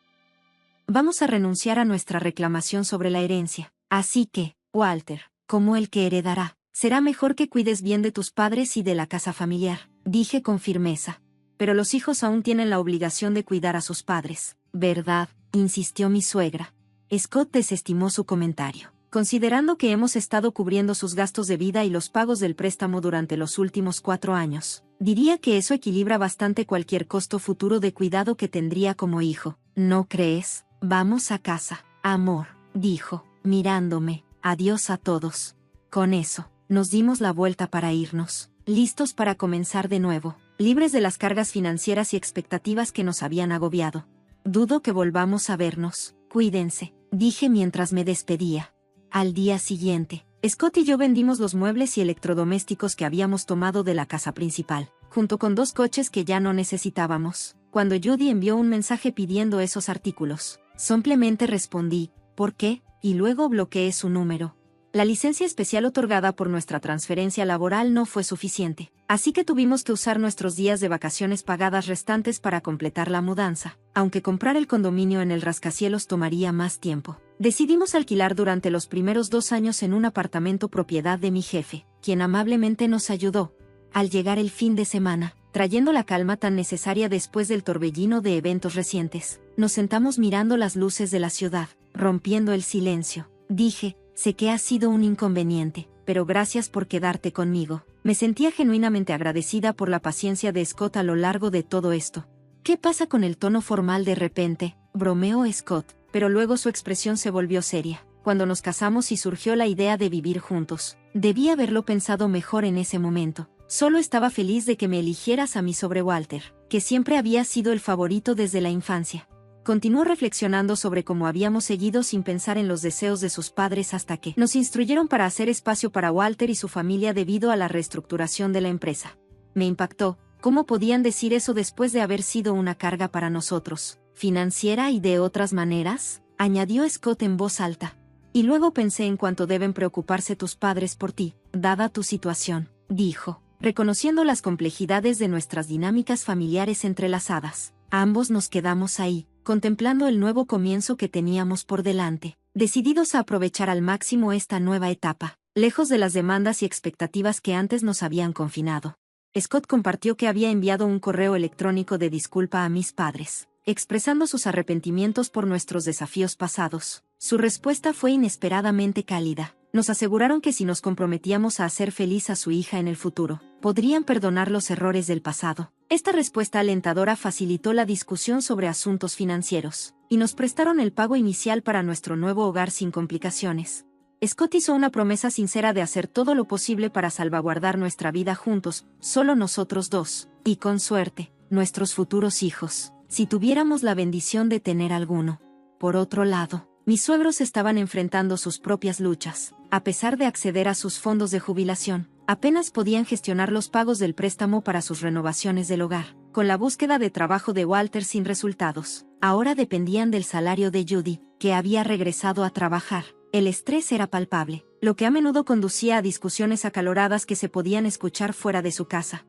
Vamos a renunciar a nuestra reclamación sobre la herencia, así que, Walter, como el que heredará, será mejor que cuides bien de tus padres y de la casa familiar, dije con firmeza. Pero los hijos aún tienen la obligación de cuidar a sus padres, ¿verdad?, insistió mi suegra. Scott desestimó su comentario. Considerando que hemos estado cubriendo sus gastos de vida y los pagos del préstamo durante los últimos 4 años, diría que eso equilibra bastante cualquier costo futuro de cuidado que tendría como hijo, ¿no crees? Vamos a casa, amor, dijo, mirándome. Adiós a todos. Con eso, nos dimos la vuelta para irnos, listos para comenzar de nuevo, libres de las cargas financieras y expectativas que nos habían agobiado. Dudo que volvamos a vernos. Cuídense, dije mientras me despedía. Al día siguiente, Scott y yo vendimos los muebles y electrodomésticos que habíamos tomado de la casa principal, junto con 2 coches que ya no necesitábamos. Cuando Judy envió un mensaje pidiendo esos artículos, simplemente respondí: ¿por qué?, y luego bloqueé su número. La licencia especial otorgada por nuestra transferencia laboral no fue suficiente, así que tuvimos que usar nuestros días de vacaciones pagadas restantes para completar la mudanza. Aunque comprar el condominio en el rascacielos tomaría más tiempo, decidimos alquilar durante los primeros 2 años en un apartamento propiedad de mi jefe, quien amablemente nos ayudó. Al llegar el fin de semana, trayendo la calma tan necesaria después del torbellino de eventos recientes, nos sentamos mirando las luces de la ciudad, rompiendo el silencio. Dije: sé que ha sido un inconveniente, pero gracias por quedarte conmigo. Me sentía genuinamente agradecida por la paciencia de Scott a lo largo de todo esto. ¿Qué pasa con el tono formal de repente?, bromeó Scott, pero luego su expresión se volvió seria. Cuando nos casamos y surgió la idea de vivir juntos, debí haberlo pensado mejor en ese momento. Solo estaba feliz de que me eligieras a mí sobre Walter, que siempre había sido el favorito desde la infancia. Continuó reflexionando sobre cómo habíamos seguido sin pensar en los deseos de sus padres hasta que nos instruyeron para hacer espacio para Walter y su familia debido a la reestructuración de la empresa. Me impactó: ¿cómo podían decir eso después de haber sido una carga para nosotros, financiera y de otras maneras?, añadió Scott en voz alta. Y luego pensé en cuánto deben preocuparse tus padres por ti, dada tu situación, dijo, reconociendo las complejidades de nuestras dinámicas familiares entrelazadas. Ambos nos quedamos ahí, contemplando el nuevo comienzo que teníamos por delante, decididos a aprovechar al máximo esta nueva etapa, lejos de las demandas y expectativas que antes nos habían confinado. Scott compartió que había enviado un correo electrónico de disculpa a mis padres, expresando sus arrepentimientos por nuestros desafíos pasados. Su respuesta fue inesperadamente cálida. Nos aseguraron que si nos comprometíamos a hacer feliz a su hija en el futuro, podrían perdonar los errores del pasado. Esta respuesta alentadora facilitó la discusión sobre asuntos financieros, y nos prestaron el pago inicial para nuestro nuevo hogar sin complicaciones. Scott hizo una promesa sincera de hacer todo lo posible para salvaguardar nuestra vida juntos, solo nosotros dos, y con suerte, nuestros futuros hijos, si tuviéramos la bendición de tener alguno. Por otro lado, Mis suegros estaban enfrentando sus propias luchas. A pesar de acceder a sus fondos de jubilación, apenas podían gestionar los pagos del préstamo para sus renovaciones del hogar. Con la búsqueda de trabajo de Walter sin resultados, ahora dependían del salario de Judy, que había regresado a trabajar. El estrés era palpable, lo que a menudo conducía a discusiones acaloradas que se podían escuchar fuera de su casa.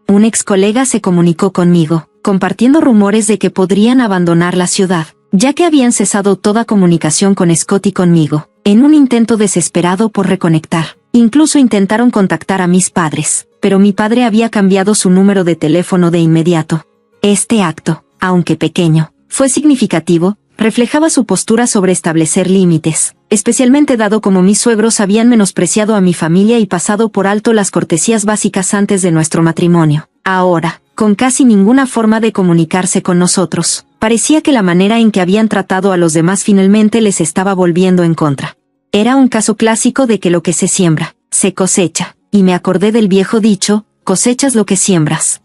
Un ex colega se comunicó conmigo, compartiendo rumores de que podrían abandonar la ciudad, ya que habían cesado toda comunicación con Scott y conmigo, en un intento desesperado por reconectar. Incluso intentaron contactar a mis padres, pero mi padre había cambiado su número de teléfono de inmediato. Este acto, aunque pequeño, fue significativo, reflejaba su postura sobre establecer límites, especialmente dado como mis suegros habían menospreciado a mi familia y pasado por alto las cortesías básicas antes de nuestro matrimonio. Ahora, con casi ninguna forma de comunicarse con nosotros, parecía que la manera en que habían tratado a los demás finalmente les estaba volviendo en contra. Era un caso clásico de que lo que se siembra, se cosecha, y me acordé del viejo dicho, cosechas lo que siembras.